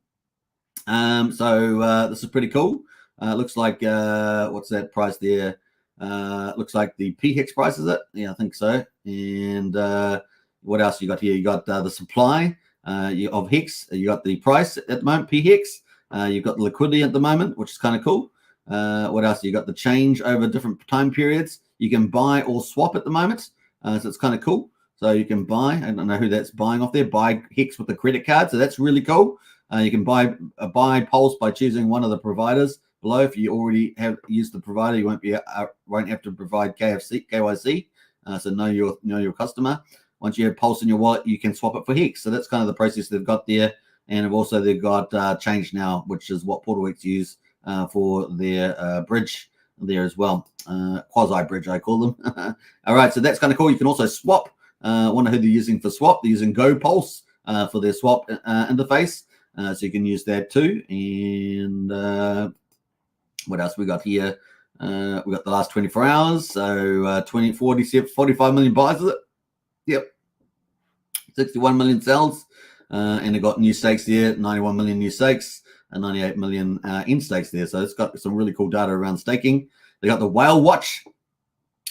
So this is pretty cool. Looks like what's that price there? Looks like the PHEX price, is it? Yeah, I think so. And what else you got here? You got the supply of Hex. You got the price at the moment, PHEX. You've got the liquidity at the moment, which is kind of cool. What else? You got the change over different time periods. You can buy or swap at the moment, so it's kind of cool. So you can buy, I don't know who that's buying off there, buy Hex with a credit card. So that's really cool. You can buy Pulse by choosing one of the providers below. If you already have used the provider, you won't have to provide KYC. So know your customer. Once you have Pulse in your wallet, you can swap it for Hex. So that's kind of the process they've got there. And they've got Change Now, which is what PortalX use for their bridge there as well. Quasi bridge, I call them. All right, so that's kind of cool. You can also swap. Wonder who they're using for swap. They're using Go Pulse for their swap interface. So you can use that too. And what else we got here? We got the last 24 hours. So 45 million buys, is it? Yep. 61 million sells. And they got new stakes there, 91 million new stakes and 98 million in stakes there. So it's got some really cool data around staking. They got the whale watch.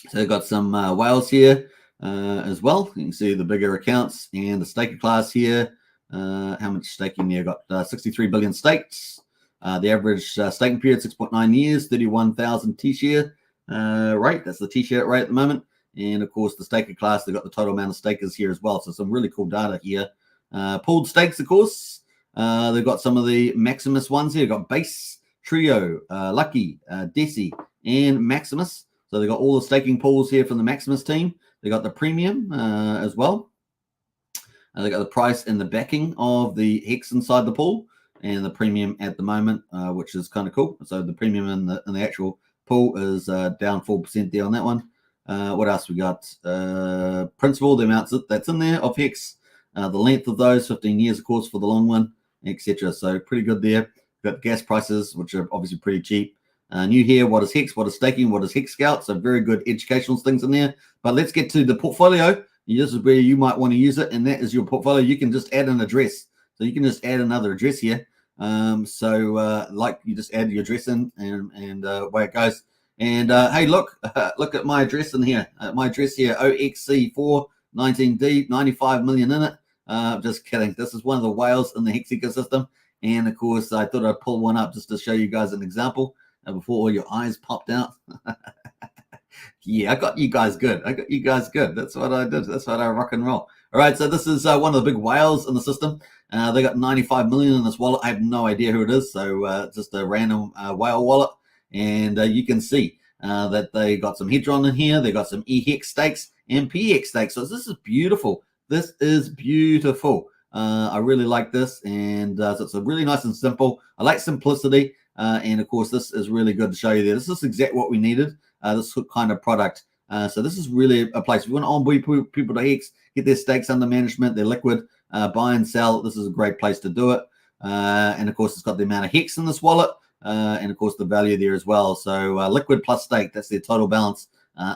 So they've got some whales here as well. You can see the bigger accounts and the staker class here. How much staking there? Got 63 billion stakes. The average staking period, 6.9 years, 31,000 T-share rate. That's the T-share rate at the moment. And of course, the staker class, they've got the total amount of stakers here as well. So some really cool data here. Pooled stakes, of course. They've got some of the Maximus ones here. They've got Base, Trio, Lucky, Desi, and Maximus. So they've got all the staking pools here from the Maximus team. They got the premium as well. They got the price and the backing of the Hex inside the pool, and the premium at the moment, which is kind of cool. So the premium in the actual pool is down 4% there on that one. What else we got? Principal, the amounts that's in there of Hex, the length of those, 15 years, of course, for the long one, etc. So pretty good there. Got gas prices, which are obviously pretty cheap. New here, what is Hex, what is staking, what is HexScout. So very good educational things in there. But let's get to the portfolio. This is where you might want to use it, and that is your portfolio. You can just add an address. So you can just add another address here. Like you just add your address in, and away it goes. And hey, look at my address in here. My address here, OXC4 19D, 95 million in it. Just kidding. This is one of the whales in the Hex ecosystem. And of course, I thought I'd pull one up just to show you guys an example before all your eyes popped out. Yeah, I got you guys good. That's what I did. That's what I rock and roll. All right, so this is one of the big whales in the system. They got 95 million in this wallet. I have no idea who it is, so just a random whale wallet. And you can see that they got some Hedron in here. They got some EHEX stakes and PX stakes. So this is beautiful. This is beautiful. I really like this, and so it's a really nice and simple. I like simplicity, and of course, this is really good to show you there. This is exactly what we needed. This kind of product. So this is really a place. If you want to onboard people to Hex, get their stakes under management, they're liquid, buy and sell. This is a great place to do it. And of course, it's got the amount of Hex in this wallet, and of course, the value there as well. So liquid plus stake, that's their total balance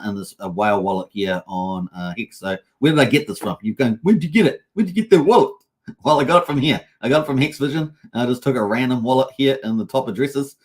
in this whale wallet here on Hex. So where did I get this from? You're going, where'd you get it? Where'd you get the wallet? Well, I got it from here. I got it from Hex Vision. I just took a random wallet here in the top addresses,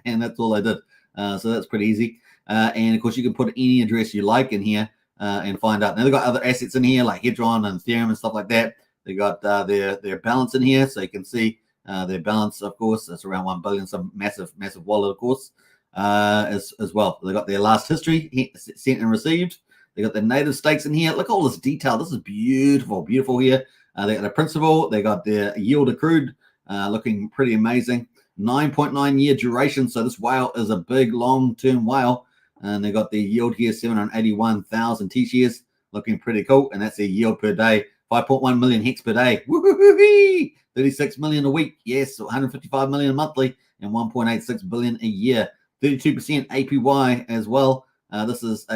and that's all I did. So that's pretty easy. And of course, you can put any address you like in here and find out. Now they've got other assets in here like Hedron and Ethereum and stuff like that. They got their balance in here, so you can see their balance. Of course, it's around 1 billion. Some massive wallet, of course, as well. They got their last history sent and received. They got their native stakes in here. Look at all this detail. This is beautiful here. They got the principal. They got their yield accrued, looking pretty amazing. 9.9 year duration. So this whale is a big long-term whale. And they got the yield here, 781,000 T-shares, looking pretty cool. And that's their yield per day, 5.1 million Hex per day. Woo-hoo-hoo-hee! 36 million a week. Yes, 155 million monthly and 1.86 billion a year. 32% APY as well. This is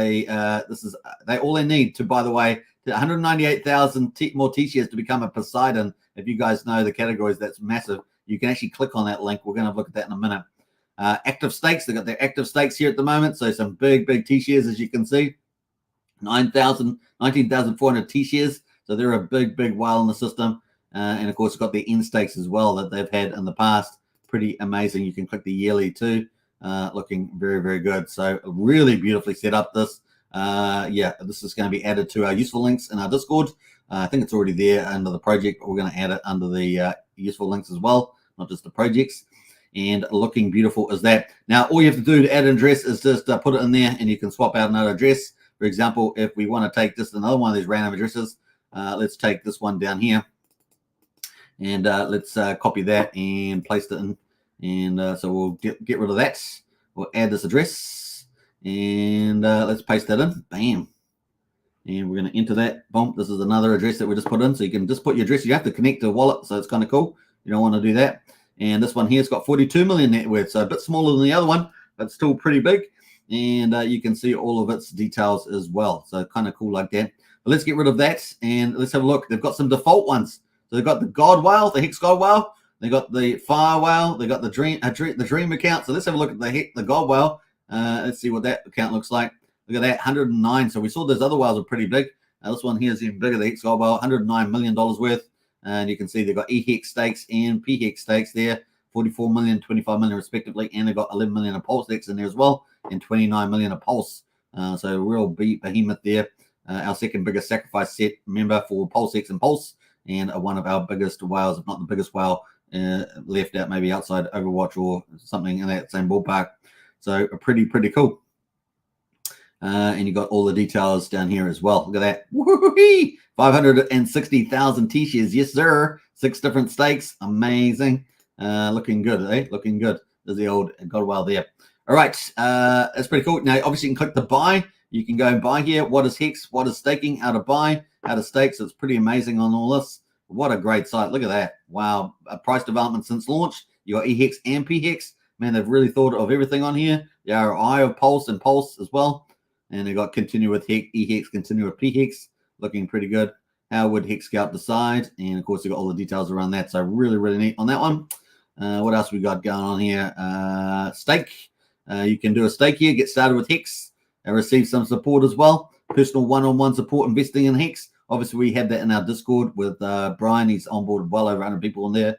all they need to, by the way, 198,000 more T-shares to become a Poseidon. If you guys know the categories, that's massive. You can actually click on that link. We're going to look at that in a minute. Active stakes, they got their active stakes here at the moment. So some big T-shares, as you can see. 19,400 T-shares. So they're a big whale in the system. And of course, got their in stakes as well that they've had in the past. Pretty amazing. You can click the yearly too. Looking very good. So really beautifully set up this. This is going to be added to our useful links in our Discord. I think it's already there under the project, but we're going to add it under the useful links as well, not just the projects. And looking beautiful as that. Now, all you have to do to add an address is just put it in there, and you can swap out another address For example, if we want to take just another one of these random addresses, let's take this one down here, and let's copy that and paste it in. And so we'll get rid of that. We'll add this address, and let's paste that in. Bam. And we're going to enter that. Boom. This is another address that we just put in. So you can just put your address. You have to connect to a wallet, so it's kind of cool. You don't want to do that. And this one here has got 42 million net worth, so a bit smaller than the other one, but still pretty big. And you can see all of its details as well. So kind of cool like that. But let's get rid of that, and let's have a look. They've got some default ones. So they've got the God Whale, the Hex God Whale. They got the Fire Whale. They got the Dream account. So let's have a look at the God Whale. Let's see what that account looks like. Look at that, 109. So we saw those other whales are pretty big. This one here is even bigger, the Hex God Whale, $109 million worth. And you can see they've got EHEX stakes and PHEX stakes there, 44 million, 25 million respectively. And they've got 11 million of Pulse stakes in there as well, and 29 million of Pulse. So a real behemoth there. Our second biggest sacrifice set, remember, for Pulsex and Pulse. And one of our biggest whales, if not the biggest whale, left out maybe outside Overwatch or something in that same ballpark. So pretty cool. And you got all the details down here as well. Look at that. Woo-hoo-hee! 560,000 T-shares. Yes, sir. 6 different stakes. Amazing. Looking good, eh? Looking good. There's the old God Whale there. All right. That's pretty cool. Now, obviously, you can click the buy. You can go and buy here. What is Hex? What is staking? How to buy? How to stake. So it's pretty amazing on all this. What a great site. Look at that. Wow. Price development since launch. You got EHEX and PHEX. Man, they've really thought of everything on here. The ROI of Pulse and Pulse as well. And they got continue with EHEX, continue with PHEX, looking pretty good. How would HexScout decide? And of course, they got all the details around that. So really neat on that one. What else we got going on here? Stake. You can do a stake here. Get started with Hex and receive some support as well. Personal one-on-one support investing in Hex. Obviously, we have that in our Discord with Brian. He's onboarded well over 100 people in there.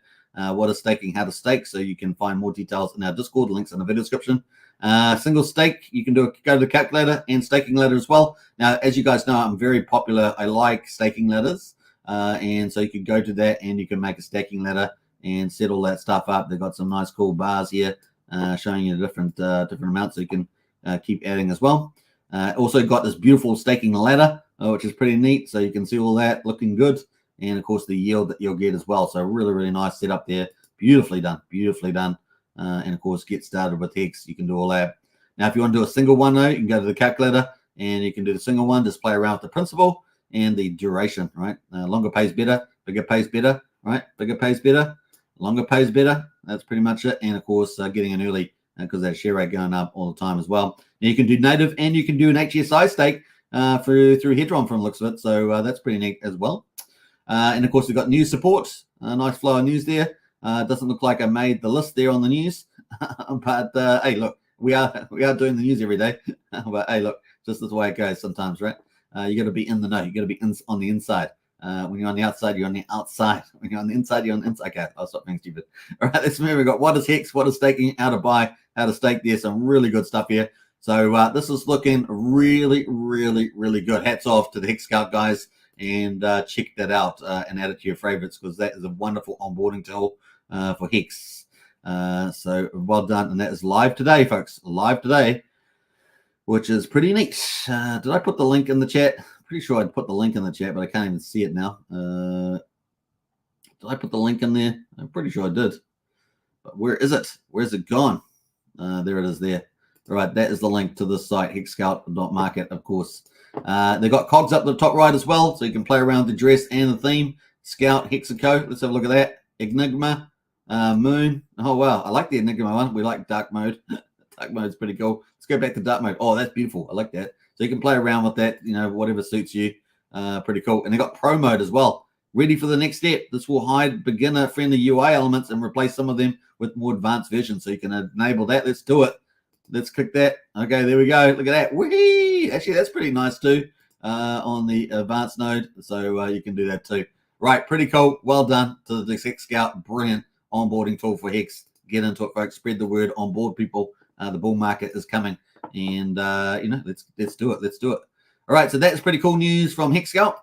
What is staking? How to stake. So you can find more details in our Discord. Links in the video description. Single stake, you can go to the calculator and staking ladder as well. Now, as you guys know, I'm very popular. I like staking ladders. And so you can go to that and you can make a staking ladder and set all that stuff up. They've got some nice cool bars here showing you different amounts, so you can keep adding as well. Also got this beautiful staking ladder, which is pretty neat. So you can see all that looking good. And of course, the yield that you'll get as well. So really nice setup there. Beautifully done. And of course, get started with Hex. You can do all that. Now, if you want to do a single one, though, you can go to the calculator and you can do the single one. Just play around with the principal and the duration, right? Longer pays better, bigger pays better, right? Bigger pays better, longer pays better. That's pretty much it. And of course, getting in early because that share rate going up all the time as well. Now, you can do native and you can do an HSI stake through Hedron from the looks of it. So that's pretty neat as well. And of course, we've got news support. Nice flow of news there. Doesn't look like I made the list there on the news, but hey, look, we are doing the news every day. But hey, look, just the way it goes sometimes, right? You got to be in the know. You got to be on the inside. When you're on the outside, you're on the outside. When you're on the inside, you're on the inside. Okay, I'll stop being stupid. All right, let's move. We got what is Hex, what is staking, how to buy, how to stake. There's some really good stuff here. So this is looking really good. Hats off to the HexScout guys, and check that out and add it to your favorites because that is a wonderful onboarding tool for Hex. So well done. And that is live today, folks. Live today, which is pretty neat. Did I put the link in the chat? Pretty sure I'd put the link in the chat, but I can't even see it now. Did I put the link in there? I'm pretty sure I did. But where is it? Where's it gone? There it is there. All right, that is the link to this site, hexscout.market, of course. They've got cogs up the top right as well, so you can play around with the dress and the theme. Scout, Hexaco. Let's have a look at that. Enigma, Moon. Oh, wow. I like the Enigma one. We like dark mode. Dark mode's pretty cool. Let's go back to dark mode. Oh, that's beautiful. I like that. So you can play around with that, you know, whatever suits you. Pretty cool. And they got pro mode as well. Ready for the next step. This will hide beginner-friendly UI elements and replace some of them with more advanced versions. So you can enable that. Let's do it. Let's click that. Okay, there we go. Look at that. Whee! Actually, that's pretty nice too on the advanced node. So you can do that too. Right, pretty cool. Well done to the HexScout. Brilliant onboarding tool for Hex. Get into it, folks. Spread the word. Onboard people. The bull market is coming. And, you know, let's do it. Let's do it. All right, so that's pretty cool news from HexScout.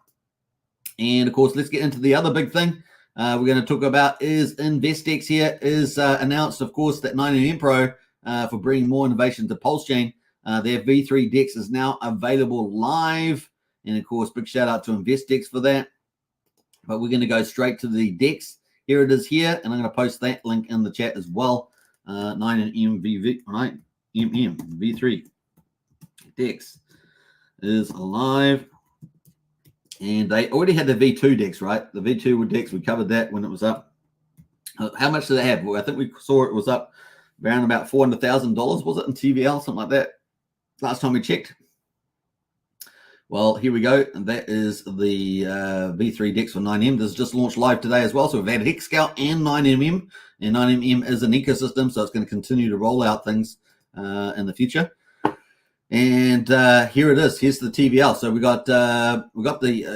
And, of course, let's get into the other big thing we're going to talk about is InvestX here is announced, of course, that 99 Pro for bringing more innovation to Pulsechain. Their V3 DEX is now available live. And of course, big shout out to InvestDex for that. But we're going to go straight to the DEX. Here it is here. And I'm going to post that link in the chat as well. 9MM V3 DEX is alive. And they already had the V2 DEX, right? The V2 DEX, we covered that when it was up. How much did they have? Well, I think we saw it was up around about $400,000, was it, in TVL, something like that, last time we checked. Well, here we go. And that is the V3 DEX for 9M. This is just launched live today as well. So we've had HexScout and 9MM. And 9MM is an ecosystem, so it's going to continue to roll out things in the future. And here it is. Here's the TVL. So we got the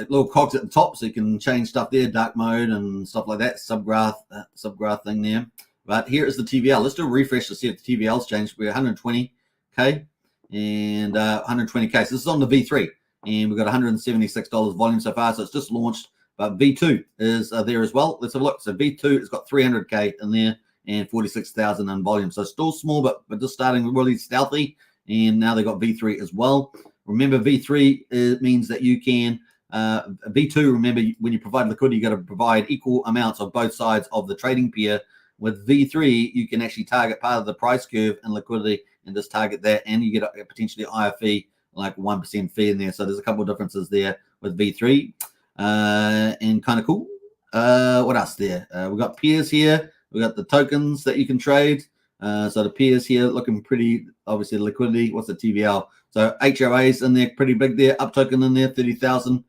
little cogs at the top, so you can change stuff there, dark mode and stuff like that, subgraph thing there. But here is the TVL. Let's do a refresh to see if the TVL's changed. We're 120K and 120K. So this is on the V3, and we've got $176 volume so far. So it's just launched, but V2 is there as well. Let's have a look. So V2 has got 300K in there and 46,000 in volume. So still small, but just starting really stealthy. And now they've got V3 as well. Remember, V3 means that you can, V2, remember, when you provide liquidity, you got to provide equal amounts of both sides of the trading pair. With V3, you can actually target part of the price curve and liquidity and just target that, and you get a potentially higher fee, like 1% fee in there. So there's a couple of differences there with V3, and kind of cool. What else there? We've got pairs here. We've got the tokens that you can trade. So the pairs here looking pretty, obviously the liquidity. What's the TVL? So HOA's in there, pretty big there. Up token in there, 30,000.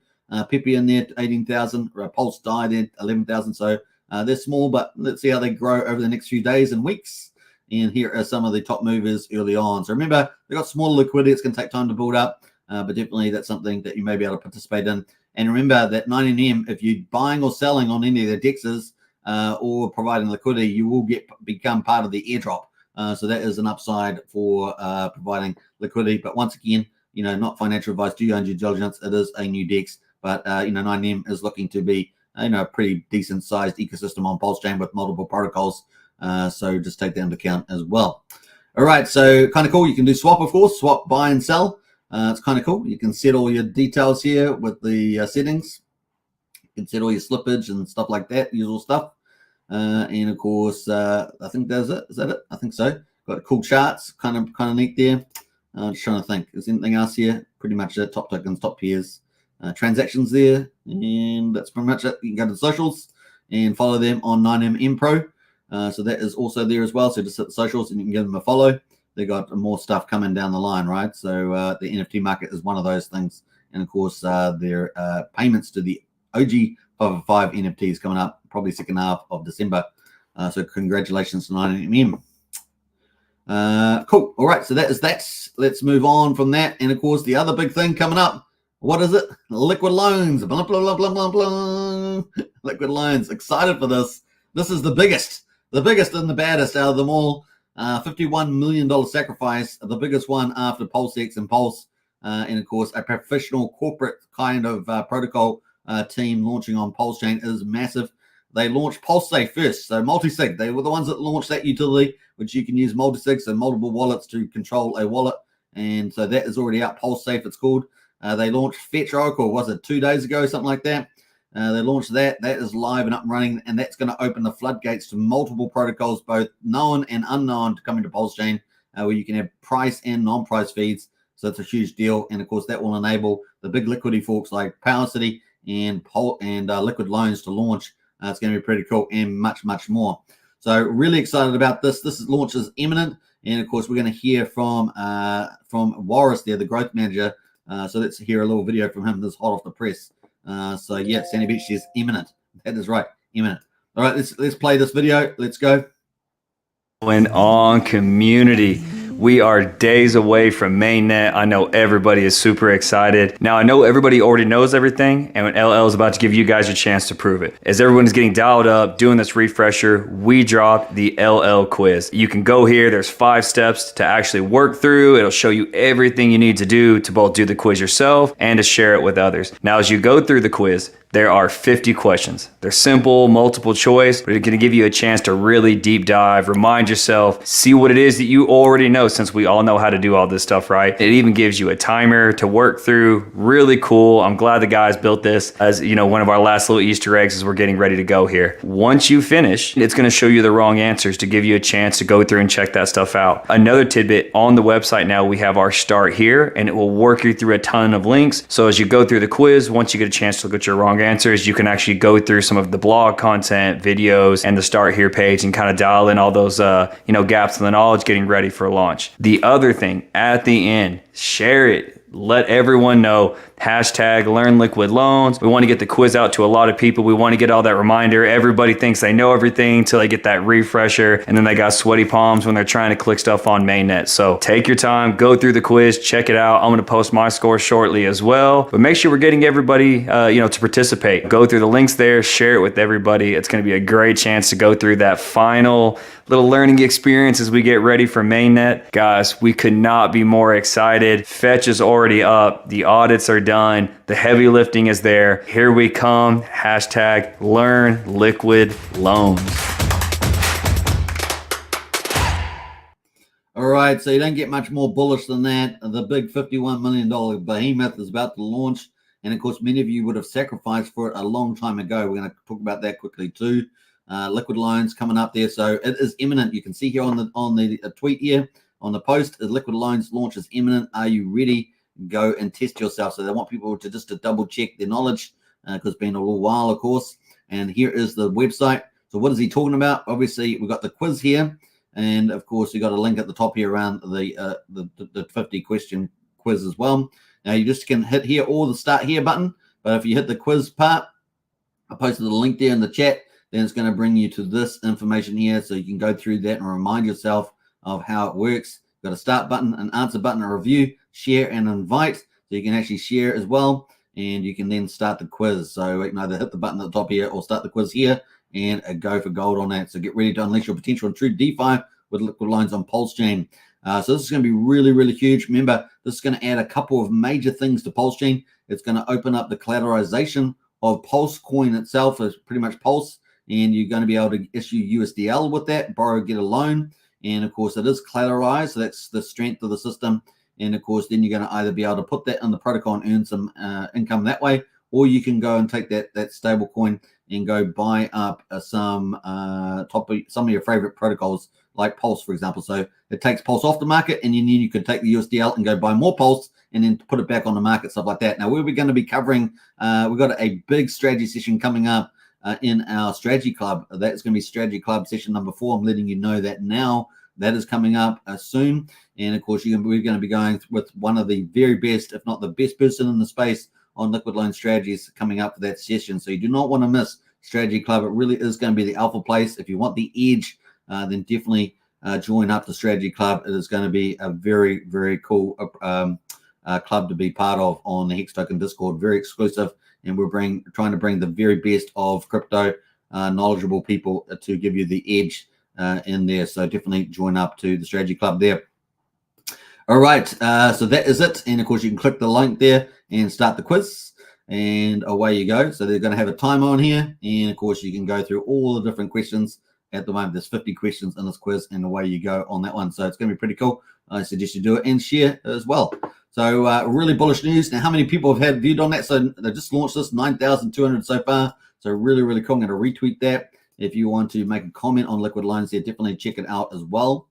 Pepe in there, 18,000. Pulse died at 11,000. So they're small, but let's see how they grow over the next few days and weeks. And here are some of the top movers early on. So remember, they've got smaller liquidity. It's going to take time to build up, but definitely that's something that you may be able to participate in. And remember that 9MM, if you're buying or selling on any of their DEXs, or providing liquidity, you will become part of the airdrop. So that is an upside for providing liquidity. But once again, not financial advice. Do your own due diligence. It is a new DEX, but 9M is looking to be a pretty decent sized ecosystem on Pulsechain with multiple protocols. So just take that into account as well. All right, so kind of cool. You can do swap, of course. Swap, buy and sell. It's kind of cool. You can set all your details here with the settings. You can set all your slippage and stuff like that, usual stuff. And of course, I think that's it. Is that it? I think so. Got cool charts, kind of neat there. Just trying to think. Is anything else here? Pretty much it. Top tokens, top pairs, transactions there, and that's pretty much it. You can go to the socials and follow them on 9MM Pro. So that is also there as well. So just hit the socials and you can give them a follow. They got more stuff coming down the line, right? So the NFT market is one of those things, and of course their payments to the OG 505 NFTs coming up probably second half of December. So congratulations to 9MM. Cool. All right. So that is that. Let's move on from that. And of course, the other big thing coming up. What is it? Liquid loans. Blah, blah, blah, blah, blah, blah. Liquid loans. Excited for this. This is the biggest and the baddest out of them all. $51 million sacrifice. The biggest one after PulseX and Pulse. And of course, a professional corporate kind of protocol team launching on Pulsechain is massive. They launched PulseSafe first, so multi-sig. They were the ones that launched that utility, which you can use multi-sig, so multiple wallets to control a wallet. And so that is already out. PulseSafe, it's called. They launched Fetch Oracle, was it 2 days ago, something like that? They launched that. That is live and up and running, and that's going to open the floodgates to multiple protocols, both known and unknown, to come into Pulsechain, where you can have price and non-price feeds. So it's a huge deal, and of course that will enable the big liquidity forks like Power City and Liquid Loans to launch. It's going to be pretty cool, and much, much more. So really excited about this. This launch is imminent, and of course we're going to hear from Warris there, the growth manager. So let's hear a little video from him. This is hot off the press. So yeah, Sandy Beach is imminent. That is right, imminent. All right, let's play this video. Let's go. Going on, community. We are days away from mainnet. I know everybody is super excited. Now, I know everybody already knows everything, and LL is about to give you guys a chance to prove it. As everyone's getting dialed up, doing this refresher, we dropped the LL quiz. You can go here. There's 5 steps to actually work through. It'll show you everything you need to do to both do the quiz yourself and to share it with others. Now, as you go through the quiz, There are 50 questions. They're simple, multiple choice, but it's going to give you a chance to really deep dive, remind yourself, see what it is that you already know, since we all know how to do all this stuff, right? It even gives you a timer to work through. Really cool. I'm glad the guys built this as, you know, one of our last little Easter eggs as we're getting ready to go here. Once you finish, it's going to show you the wrong answers to give you a chance to go through and check that stuff out. Another tidbit, on the website now we have our start here, and it will work you through a ton of links. So as you go through the quiz, once you get a chance to look at your wrong answers, you can actually go through some of the blog content, videos, and the start here page and kind of dial in all those gaps in the knowledge getting ready for launch. The other thing at the end, share it. Let everyone know. Hashtag learn liquid loans. We want to get the quiz out to a lot of people. We want to get all that reminder. Everybody thinks they know everything until they get that refresher, and then they got sweaty palms when they're trying to click stuff on mainnet. So take your time, go through the quiz, check it out. I'm going to post my score shortly as well, but make sure we're getting everybody to participate. Go through the links there, share it with everybody. It's going to be a great chance to go through that final little learning experience as we get ready for mainnet. Guys, we could not be more excited. Fetch is already up. The audits are done. The heavy lifting is there. Here we come. Hashtag learn liquid loans. All right, so you don't get much more bullish than that. The big $51 million behemoth is about to launch. And of course, many of you would have sacrificed for it a long time ago. We're going to talk about that quickly too. Liquid loans coming up there. So it is imminent. You can see here on the tweet here, on the post, the liquid loans launch is imminent. Are you ready? Go and test yourself. So they want people to just to double check their knowledge because it's been a little while, of course. And here is the website. So what is he talking about? Obviously, we've got the quiz here. And of course, you got a link at the top here around the 50 question quiz as well. Now you just can hit here or the start here button. But if you hit the quiz part, I posted the link there in the chat. Then it's going to bring you to this information here. So you can go through that and remind yourself of how it works. You've got a start button, an answer button, a review, share, and invite. So you can actually share as well. And you can then start the quiz. So you can either hit the button at the top here or start the quiz here and go for gold on that. So get ready to unleash your potential in true DeFi with liquid loans on Pulsechain. So this is going to be really, really huge. Remember, this is going to add a couple of major things to Pulsechain. It's going to open up the collateralization of Pulse coin itself, as pretty much Pulse. And you're going to be able to issue USDL with that, borrow, get a loan. And of course, it is collateralized. So that's the strength of the system. And of course, then you're going to either be able to put that in the protocol and earn some income that way, or you can go and take that stable coin and go buy up some of your favorite protocols like Pulse, for example. So it takes Pulse off the market, and then you could take the USDL and go buy more Pulse and then put it back on the market, stuff like that. Now, we're going to be covering, we've got a big strategy session coming up in our strategy club. That's going to be strategy club session number 4. I'm letting you know that now. That is coming up soon. And of course, we're going to be going with one of the very best, if not the best person in the space on liquid loan strategies coming up for that session. So you do not want to miss strategy club. It really is going to be the alpha place. If you want the edge, then definitely join up the strategy club. It is going to be a very, very cool club to be part of on the Hex Token Discord. Very exclusive. And we're trying to bring the very best of crypto knowledgeable people to give you the edge in there. So definitely join up to the strategy club there. All right, so that is it. And of course, you can click the link there and start the quiz, and away you go. So they're going to have a timer on here, and of course, you can go through all the different questions. At the moment, there's 50 questions in this quiz, and away you go on that one. So it's going to be pretty cool. I suggest you do it and share as well. So really bullish news. Now, how many people have had viewed on that? So they just launched this, 9,200 so far. So really, really cool. I'm going to retweet that. If you want to make a comment on liquid loans there, definitely check it out as well.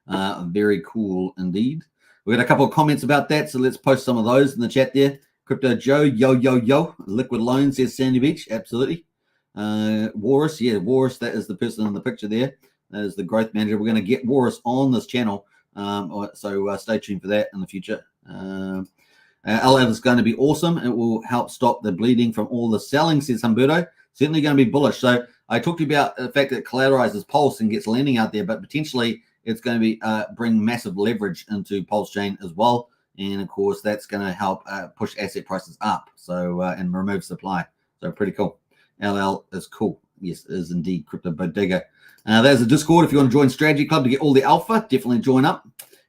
Very cool indeed. We got a couple of comments about that, so let's post some of those in the chat there. Crypto Joe, yo. Liquid loans, says Sandy Beach, absolutely. Walrus, yeah, Walrus, that is the person in the picture there. That is the growth manager. We're going to get Walrus on this channel, so stay tuned for that in the future. LL is going to be awesome. It will help stop the bleeding from all the selling, says Humberto. Certainly going to be bullish. So I talked to you about the fact that it collateralizes Pulse and gets lending out there, but potentially it's going to be bring massive leverage into Pulsechain as well. And of course, that's going to help push asset prices up. So and remove supply. So pretty cool. LL is cool. Yes, it is indeed Crypto Bodega. There's a Discord. If you want to join Strategy Club to get all the alpha, definitely join up.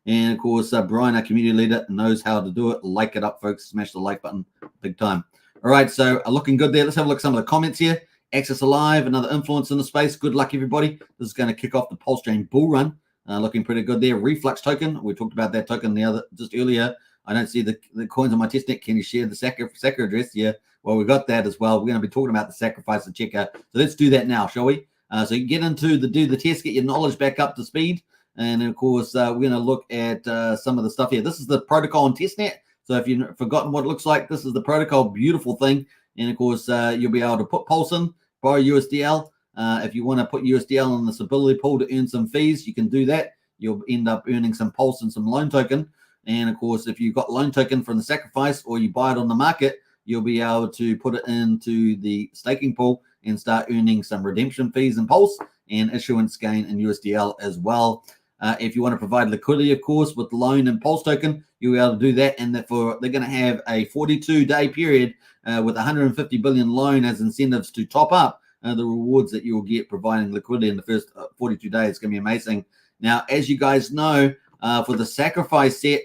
And of course, Brian, our community leader, knows how to do it. Like it up, folks. Smash the like button big time. All right, so looking good there. Let's have a look at some of the comments here. Access Alive, another influence in the space. Good luck, everybody. This is going to kick off the Pulsechain bull run. Looking pretty good there. Reflux token. We talked about that token just earlier. I don't see the coins on my testnet. Can you share the Sacker address? Yeah. Well, we got that as well. We're going to be talking about the sacrifice and checker. So let's do that now, shall we? So you get into do the test, get your knowledge back up to speed. And of course, we're going to look at some of the stuff here. This is the protocol on testnet. So if you've forgotten what it looks like, this is the protocol. Beautiful thing. And of course, you'll be able to put Pulse in, borrow USDL. If you want to put USDL in the stability pool to earn some fees, you can do that. You'll end up earning some Pulse and some loan token. And of course, if you've got loan token from the sacrifice or you buy it on the market, you'll be able to put it into the staking pool and start earning some redemption fees and Pulse and issuance gain in USDL as well. If you want to provide liquidity, of course, with loan and Pulse token, you'll be able to do that. And they're going to have a 42-day period with 150 billion loan as incentives to top up the rewards that you'll get providing liquidity in the first 42 days. It's going to be amazing. Now, as you guys know, for the sacrifice set,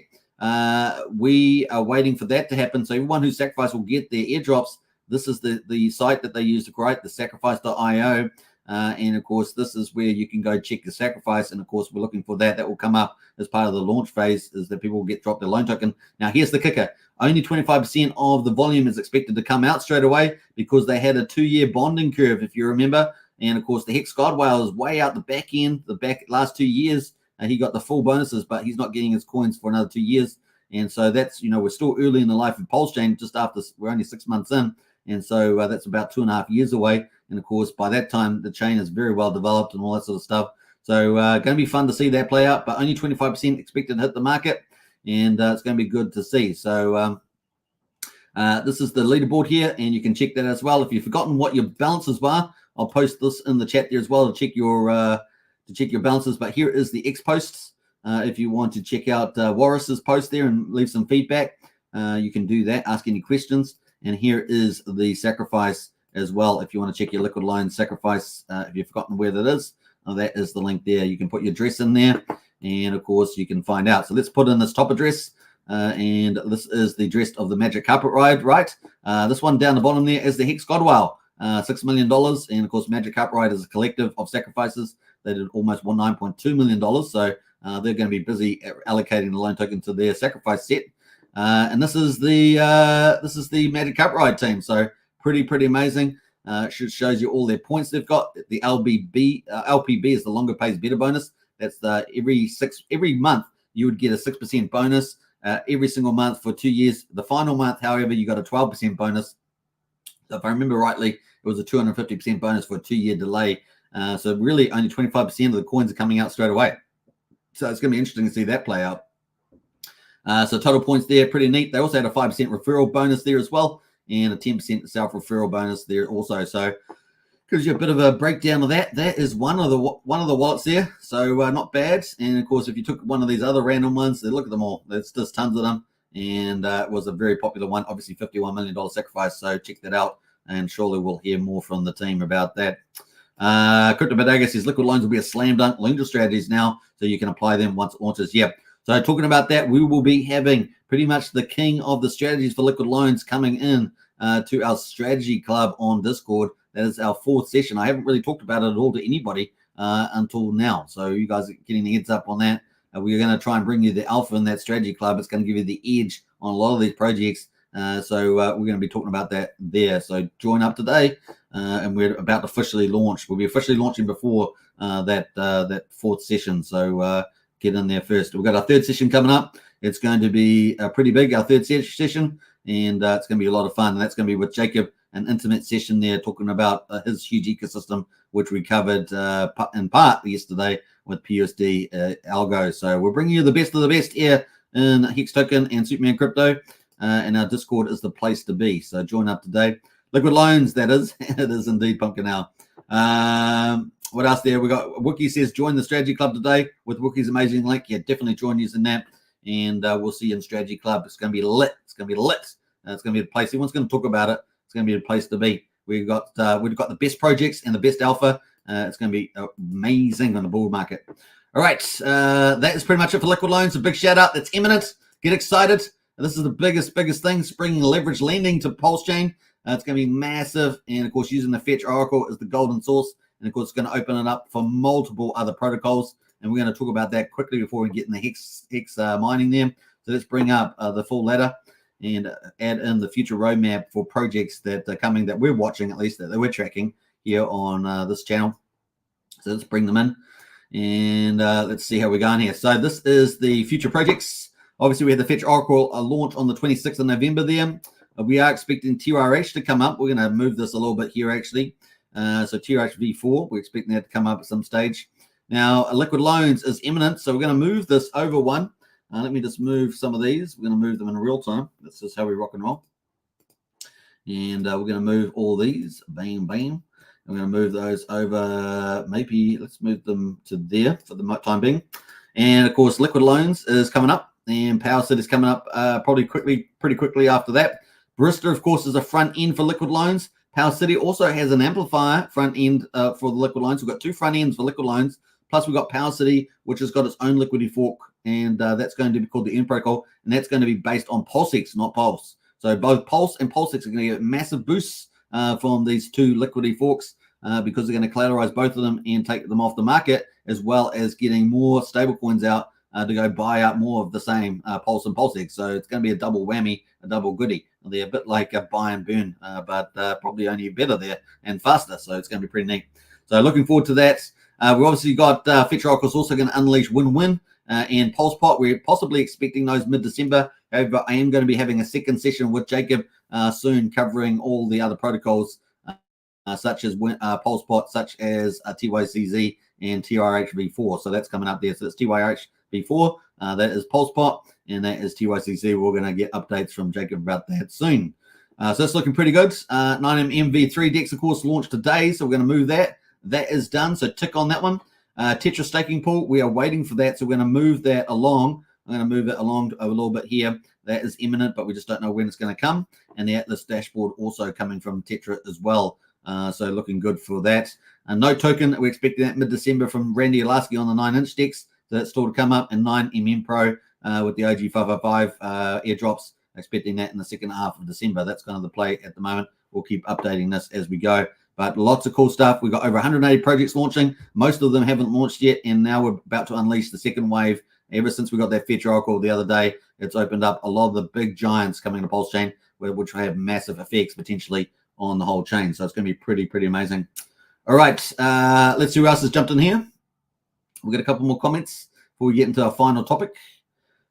we are waiting for that to happen. So everyone who sacrifice will get their airdrops. This is the site that they use to create the sacrifice.io. And of course, this is where you can go check the sacrifice. And of course, we're looking for that. That will come up as part of the launch phase, is that people will get dropped their loan token. Now, here's the kicker. Only 25% of the volume is expected to come out straight away because they had a 2-year bonding curve, if you remember. And of course, the HexScout whale is way out the back end, last 2 years. He got the full bonuses, but he's not getting his coins for another 2 years. And so that's, we're still early in the life of Pulsechain, just after we're only 6 months in. And so that's about 2.5 years away. And of course, by that time, the chain is very well developed and all that sort of stuff. So going to be fun to see that play out, but only 25% expected to hit the market. And it's going to be good to see. So this is the leaderboard here, and you can check that as well. If you've forgotten what your balances were, I'll post this in the chat there as well to check your balances. But here is the X posts. If you want to check out Warris's post there and leave some feedback, you can do that. Ask any questions. And here is the sacrifice as well. If you want to check your liquid loan sacrifice, if you've forgotten where that is the link there. You can put your address in there, and of course you can find out. So let's put in this top address, and this is the address of the Magic Carpet Ride, right? This one down the bottom there is the Hex Godwell, $6 million, and of course Magic Carpet Ride is a collective of sacrifices. They did almost $9.2 million, so they're going to be busy allocating the loan token to their sacrifice set. And this is the Magic Carpet Ride team, so pretty amazing. Shows you all their points they've got. The LPB is the longer pays better bonus. That's every month you would get a 6% bonus every single month for 2 years. The final month, however, you got a 12% bonus. So if I remember rightly, it was a 250% bonus for a 2-year delay. So really only 25% of the coins are coming out straight away. So it's going to be interesting to see that play out. So total points there, pretty neat. They also had a 5% referral bonus there as well, and a 10% self-referral bonus there also. So gives you a bit of a breakdown of that. That is one of the wallets there. So not bad. And of course, if you took one of these other random ones, look at them all. There's just tons of them. And it was a very popular one, obviously $51 million sacrifice. So check that out. And surely we'll hear more from the team about that. Crypto Bodaga says liquid loans will be a slam dunk loan strategies now, so you can apply them once it launches. Yep. So talking about that, we will be having pretty much the king of the strategies for liquid loans coming in to our strategy club on Discord. That is our 4th session. I haven't really talked about it at all to anybody until now. So you guys are getting the heads up on that. We're going to try and bring you the alpha in that strategy club. It's going to give you the edge on a lot of these projects. So we're going to be talking about that there. So join up today, and we're about to officially launch. We'll be officially launching before that 4th session. So get in there first. We've got our 3rd session coming up. It's going to be pretty big, our 3rd session, and it's going to be a lot of fun. And that's going to be with Jacob, an intimate session there talking about his huge ecosystem, which we covered in part yesterday with PUSD Algo. So we're bringing you the best of the best here in Hex Token and Superman Crypto. And our Discord is the place to be. So join up today. Liquid loans, that is. It is indeed, Pumpkin Owl. What else there? We got Wookie says, join the strategy club today with Wookie's amazing link. Yeah, definitely join using that. And we'll see you in strategy club. It's going to be lit. It's going to be lit. It's going to be the place. Everyone's going to talk about it. It's going to be the place to be. We've got the best projects and the best alpha. It's going to be amazing on the bull market. All right. That is pretty much it for liquid loans. A big shout out. That's imminent. Get excited. This is the biggest thing, bringing leverage lending to Pulsechain. It's going to be massive. And of course, using the Fetch Oracle as the golden source. And of course, it's going to open it up for multiple other protocols. And we're going to talk about that quickly before we get in the Hex mining there. So let's bring up the full ladder and add in the future roadmap for projects that are coming, that we're watching, at least that we're tracking here on this channel. So let's bring them in and let's see how we're going here. So this is the future projects. Obviously, we had the Fetch Oracle launch on the 26th of November there. We are expecting TRH to come up. We're going to move this a little bit here, actually. So TRH V4, we're expecting that to come up at some stage. Now, liquid loans is imminent, so we're going to move this over one. Let me just move some of these. We're going to move them in real time. This is how we rock and roll. And we're going to move all these. Bam, bam. I'm going to move those over. Maybe let's move them to there for the time being. And, of course, liquid loans is coming up. And Power City is coming up pretty quickly after that. Barista, of course, is a front end for liquid loans. Power City also has an amplifier front end for the liquid loans. We've got two front ends for liquid loans. Plus, we've got Power City, which has got its own liquidity fork. And that's going to be called the End Protocol. And that's going to be based on PulseX, not Pulse. So both Pulse and PulseX are going to get massive boosts from these two liquidity forks because they're going to collateralize both of them and take them off the market, as well as getting more stable coins out to go buy up more of the same Pulse and PulseX. So it's going to be a double whammy, a double goodie. They're a bit like a buy and burn, but probably only better there and faster. So it's going to be pretty neat. So looking forward to that. We've obviously got Fetch Oracle is also going to unleash Win-Win and PulsePot. We're possibly expecting those mid-December. However, I am going to be having a second session with Jacob soon, covering all the other protocols such as PulsePot, such as TYCZ and TRH V4. So that's coming up there. So it's TYH V4, that is PulsePot, and that is TYCZ. We're going to get updates from Jacob about that soon. So it's looking pretty good. 9M MV3 DEX, of course, launched today. So we're going to move that. That is done. So tick on that one. Tetra staking pool, we are waiting for that. So we're going to move that along. I'm going to move it along a little bit here. That is imminent, but we just don't know when it's going to come. And the Atlas dashboard also coming from Tetra as well. So looking good for that. No token, we're expecting that mid-December from Randy Alaski on the 9-inch DEX. So that's still to come up. And 9MM Pro with the OG 555 airdrops, expecting that in the second half of December. That's kind of the play at the moment. We'll keep updating this as we go. But lots of cool stuff. We've got over 180 projects launching. Most of them haven't launched yet, and now we're about to unleash the second wave. Ever since we got that Fetch Oracle the other day, it's opened up a lot of the big giants coming to Pulsechain, which will have massive effects potentially on the whole chain. So it's going to be pretty amazing. All right, let's see who else has jumped in here. We've got a couple more comments before we get into our final topic.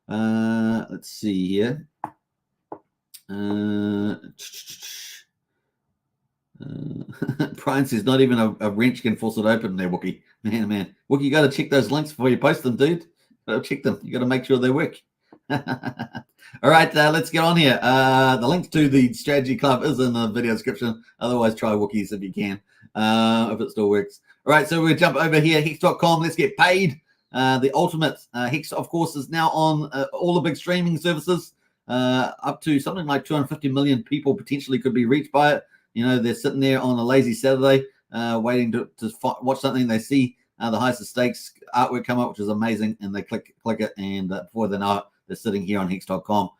Let's see here. Brian says not even a wrench can force it open there, Wookie. Man. Wookie, you got to check those links before you post them, dude. Check them. You got to make sure they work. All right, let's get on here. The link to the strategy club is in the video description. Otherwise, try Wookies if you can, if it still works. All right, so we'll jump over here, hex.com. Let's get paid. The ultimate Hex, of course, is now on all the big streaming services. Up to something like 250 million people potentially could be reached by it. You know, they're sitting there on a lazy Saturday waiting to watch something. They see the highest of stakes artwork come up, which is amazing, and they click it, and before they know it, they're sitting here on hex.com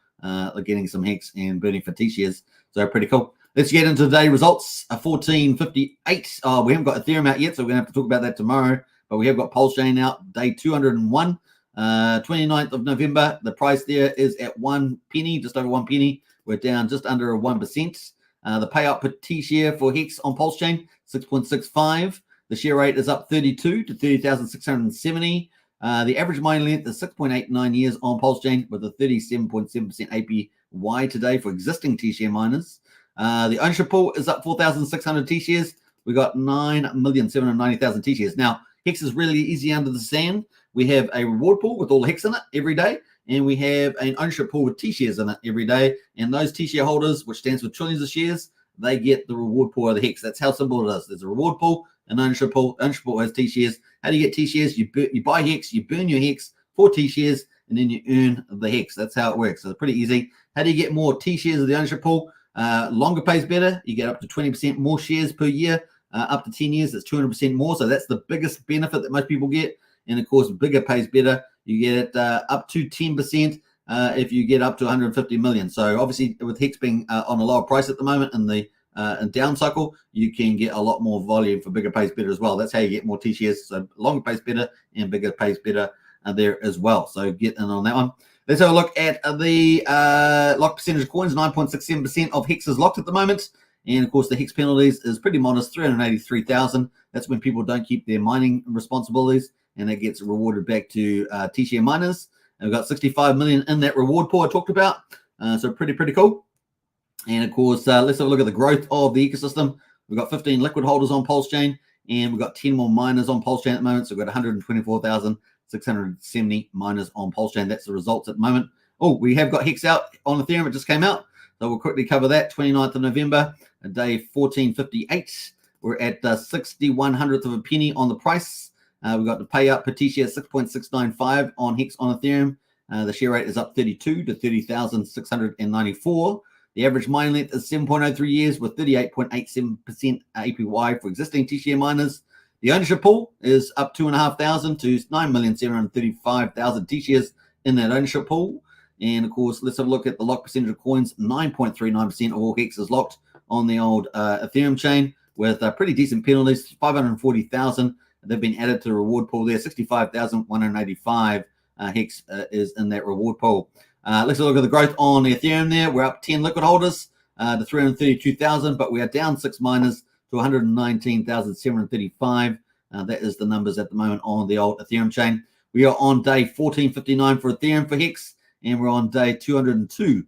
getting some Hex and burning for T-shares. So pretty cool. Let's get into today's results. 1458. We haven't got Ethereum out yet, so we're going to have to talk about that tomorrow. But we have got Pulsechain out, day 201, 29th of November. The price there is at 1 penny, just over 1 penny. We're down just under 1%. The payout per T-share for Hex on Pulsechain, 6.65. The share rate is up 32 to 30,670. The average mining length is 6.89 years on Pulsechain with a 37.7% APY today for existing T-share miners. The ownership pool is up 4,600 T-shares. We got 9,790,000 T-shares. Now, Hex is really easy under the sand. We have a reward pool with all the Hex in it every day, and we have an ownership pool with T-shares in it every day. And those T-share holders, which stands for trillions of shares, they get the reward pool of the Hex. That's how simple it is. There's a reward pool, an ownership pool. Ownership pool has T-shares. How do you get T-shares? You buy Hex, you burn your Hex for T-shares, and then you earn the Hex. That's how it works. So it's pretty easy. How do you get more T-shares of the ownership pool? Longer pays better. You get up to 20% more shares per year. Up to 10 years, that's 200% more. So that's the biggest benefit that most people get. And of course, bigger pays better. You get up to 10% if you get up to 150 million. So obviously with Hex being on a lower price at the moment in the down cycle, you can get a lot more volume for bigger pays better as well. That's how you get more T-shares. So longer pays better and bigger pays better there as well. So get in on that one. Let's have a look at the lock percentage of coins. 9.67% of Hex is locked at the moment. And of course, the Hex penalties is pretty modest, 383,000. That's when people don't keep their mining responsibilities, and it gets rewarded back to T-share miners. And we've got 65 million in that reward pool I talked about. So pretty cool. And of course, let's have a look at the growth of the ecosystem. We've got 15 liquid holders on Pulsechain, and we've got 10 more miners on Pulsechain at the moment. So we've got 124,670 miners on Pulsechain. That's the results at the moment. Oh, we have got Hex out on Ethereum. It just came out. So we'll quickly cover that. 29th of November, day 1458. We're at 61/100th of a penny on the price. We've got the payout per T-share 6.695 on Hex on Ethereum. The share rate is up 32 to 30,694. The average mine length is 7.03 years with 38.87% APY for existing T-share miners. The ownership pool is up 2,500 to 9,735,000 T-shares in that ownership pool. And of course, let's have a look at the lock percentage of coins. 9.39% of all Hex is locked on the old Ethereum chain with pretty decent penalties. 540,000. They've been added to the reward pool there. 65,185 Hex is in that reward pool. Let's look at the growth on the Ethereum there. We're up 10 liquid holders to 332,000, but we are down 6 miners to 119,735. That is the numbers at the moment on the old Ethereum chain. We are on day 1459 for Ethereum for Hex, and we're on day 202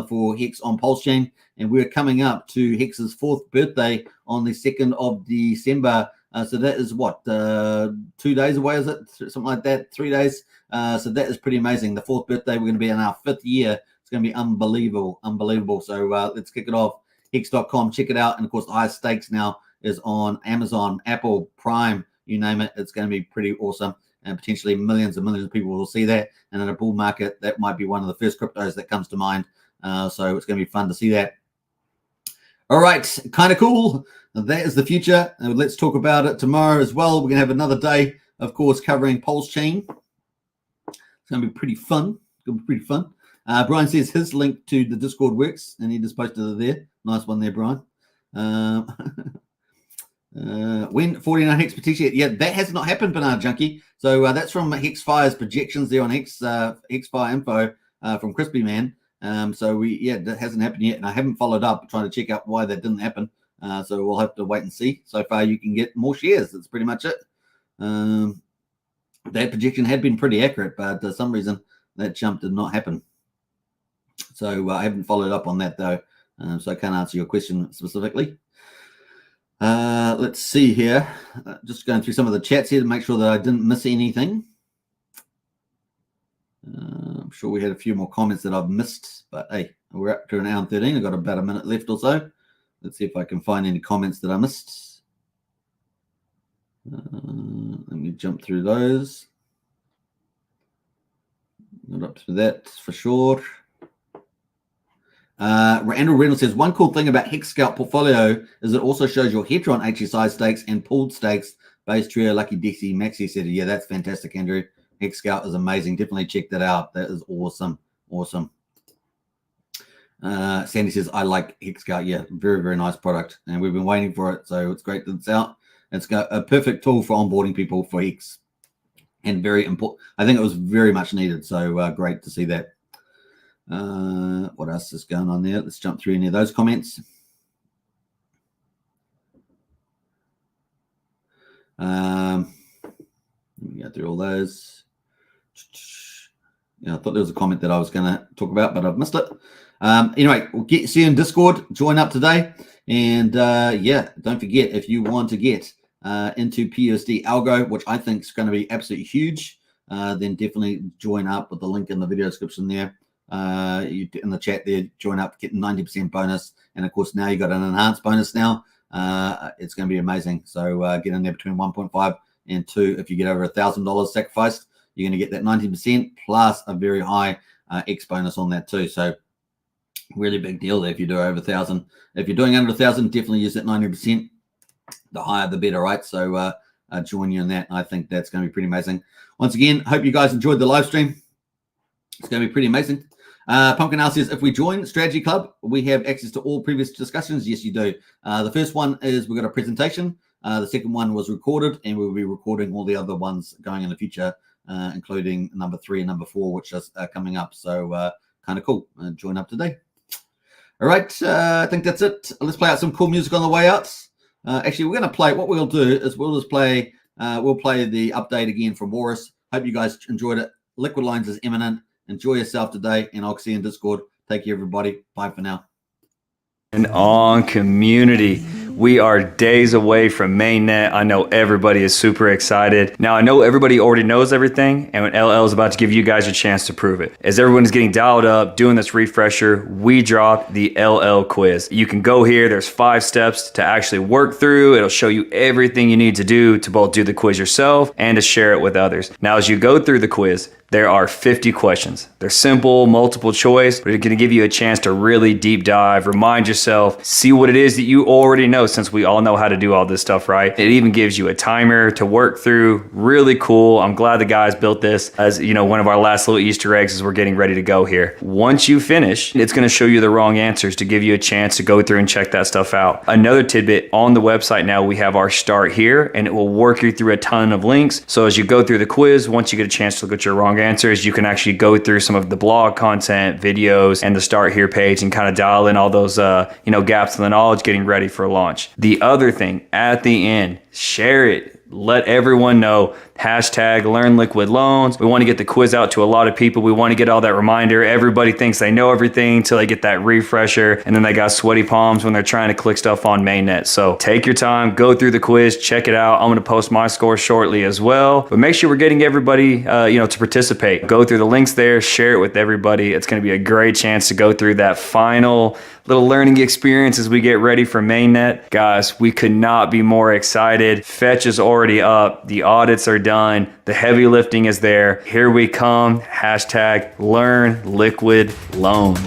for Hex on Pulsechain. And we're coming up to Hex's 4th birthday on the 2nd of December. So that is what, 2 days away, is it? Something like that, 3 days. So that is pretty amazing. The 4th birthday, we're going to be in our 5th year. It's going to be unbelievable. So let's kick it off. Hex.com, check it out. And of course, the highest stakes now is on Amazon, Apple, Prime, you name it. It's going to be pretty awesome. And potentially millions and millions of people will see that. And in a bull market, that might be one of the first cryptos that comes to mind. So it's going to be fun to see that. All right, kind of cool. That is the future. Let's talk about it tomorrow as well. We're going to have another day, of course, covering Pulsechain. It's going to be pretty fun. Brian says his link to the Discord works, and he just posted it there. Nice one there, Brian. When 49 Hex per T-shirt. Yeah, that has not happened, Banana Junkie. So that's from Hexfire's projections there on Hexfire info from Crispy Man. That hasn't happened yet, and I haven't followed up trying to check out why that didn't happen. So we'll have to wait and see. So far, you can get more shares. That's pretty much it. That projection had been pretty accurate, but for some reason that jump did not happen. So I haven't followed up on that though, so I can't answer your question specifically. Let's see here. Just going through some of the chats here to make sure that I didn't miss anything. I'm sure we had a few more comments that I've missed, but hey, we're up to an hour and 13. I've got about a minute left or so. Let's see if I can find any comments that I missed. Let me jump through those. Not up to that for sure. Andrew Reynolds says, one cool thing about HexScout portfolio is it also shows your Hedron HSI stakes and pooled stakes, base trio, lucky Dixie, Maxi said, yeah, that's fantastic, Andrew. HexScout is amazing. Definitely check that out. That is awesome. Sandy says, I like HexScout. Yeah, very, very nice product. And we've been waiting for it. So it's great that it's out. It's got a perfect tool for onboarding people for Hex. And very important. I think it was very much needed. So great to see that. What else is going on there? Let's jump through any of those comments. Let me go through all those. Yeah, I thought there was a comment that I was going to talk about, but I've missed it. Anyway, we'll see you in Discord. Join up today. And yeah, don't forget, if you want to get into PUSD Algo, which I think is going to be absolutely huge, then definitely join up with the link in the video description there. You in the chat there, join up, get 90% bonus. And of course, now you got an enhanced bonus now. It's going to be amazing. So get in there between 1.5 and 2. If you get over $1,000 sacrificed, you're going to get that 90% plus a very high X bonus on that too. So really big deal there if you do over 1,000. If you're doing under 1,000, definitely use that 90%. The higher, the better, right? So join you in that. I think that's going to be pretty amazing. Once again, hope you guys enjoyed the live stream. It's going to be pretty amazing. Pumpkin Owl says, if we join Strategy Club, we have access to all previous discussions. Yes, you do. The first one is we've got a presentation. The second one was recorded, and we'll be recording all the other ones going in the future, including number 3 and number 4, which is coming up. So kind of cool. Join up today. All right. I think that's it. Let's play out some cool music on the way out. Actually, we're going to play. What we'll do is we'll just play. We'll play the update again from Boris. Hope you guys enjoyed it. Liquid Lines is imminent. Enjoy yourself today, and I'll see you in Discord. Take care, everybody. Bye for now. And on community, we are days away from mainnet. I know everybody is super excited. Now, I know everybody already knows everything, and LL is about to give you guys a chance to prove it. As everyone's getting dialed up, doing this refresher, we dropped the LL quiz. You can go here. There's 5 steps to actually work through. It'll show you everything you need to do to both do the quiz yourself and to share it with others. Now, as you go through the quiz, there are 50 questions. They're simple, multiple choice, but it's gonna give you a chance to really deep dive, remind yourself, see what it is that you already know, since we all know how to do all this stuff, right? It even gives you a timer to work through. Really cool. I'm glad the guys built this as, you know, one of our last little Easter eggs as we're getting ready to go here. Once you finish, it's gonna show you the wrong answers to give you a chance to go through and check that stuff out. Another tidbit, on the website now, we have our start here, and it will work you through a ton of links. So as you go through the quiz, once you get a chance to look at your wrong answers, you can actually go through some of the blog content, videos, and the start here page and kind of dial in all those gaps in the knowledge getting ready for launch. The other thing at the end, share it. Let everyone know. Hashtag learn liquid loans. We want to get the quiz out to a lot of people. We want to get all that reminder. Everybody thinks they know everything until they get that refresher, and then they got sweaty palms when they're trying to click stuff on mainnet. So take your time, go through the quiz, check it out. I'm going to post my score shortly as well, but make sure we're getting everybody to participate. Go through the links there, share it with everybody. It's going to be a great chance to go through that final little learning experience as we get ready for mainnet. Guys, we could not be more excited. Fetch is already up. The audits are done. The heavy lifting is there. Here we come. Hashtag learn liquid loans.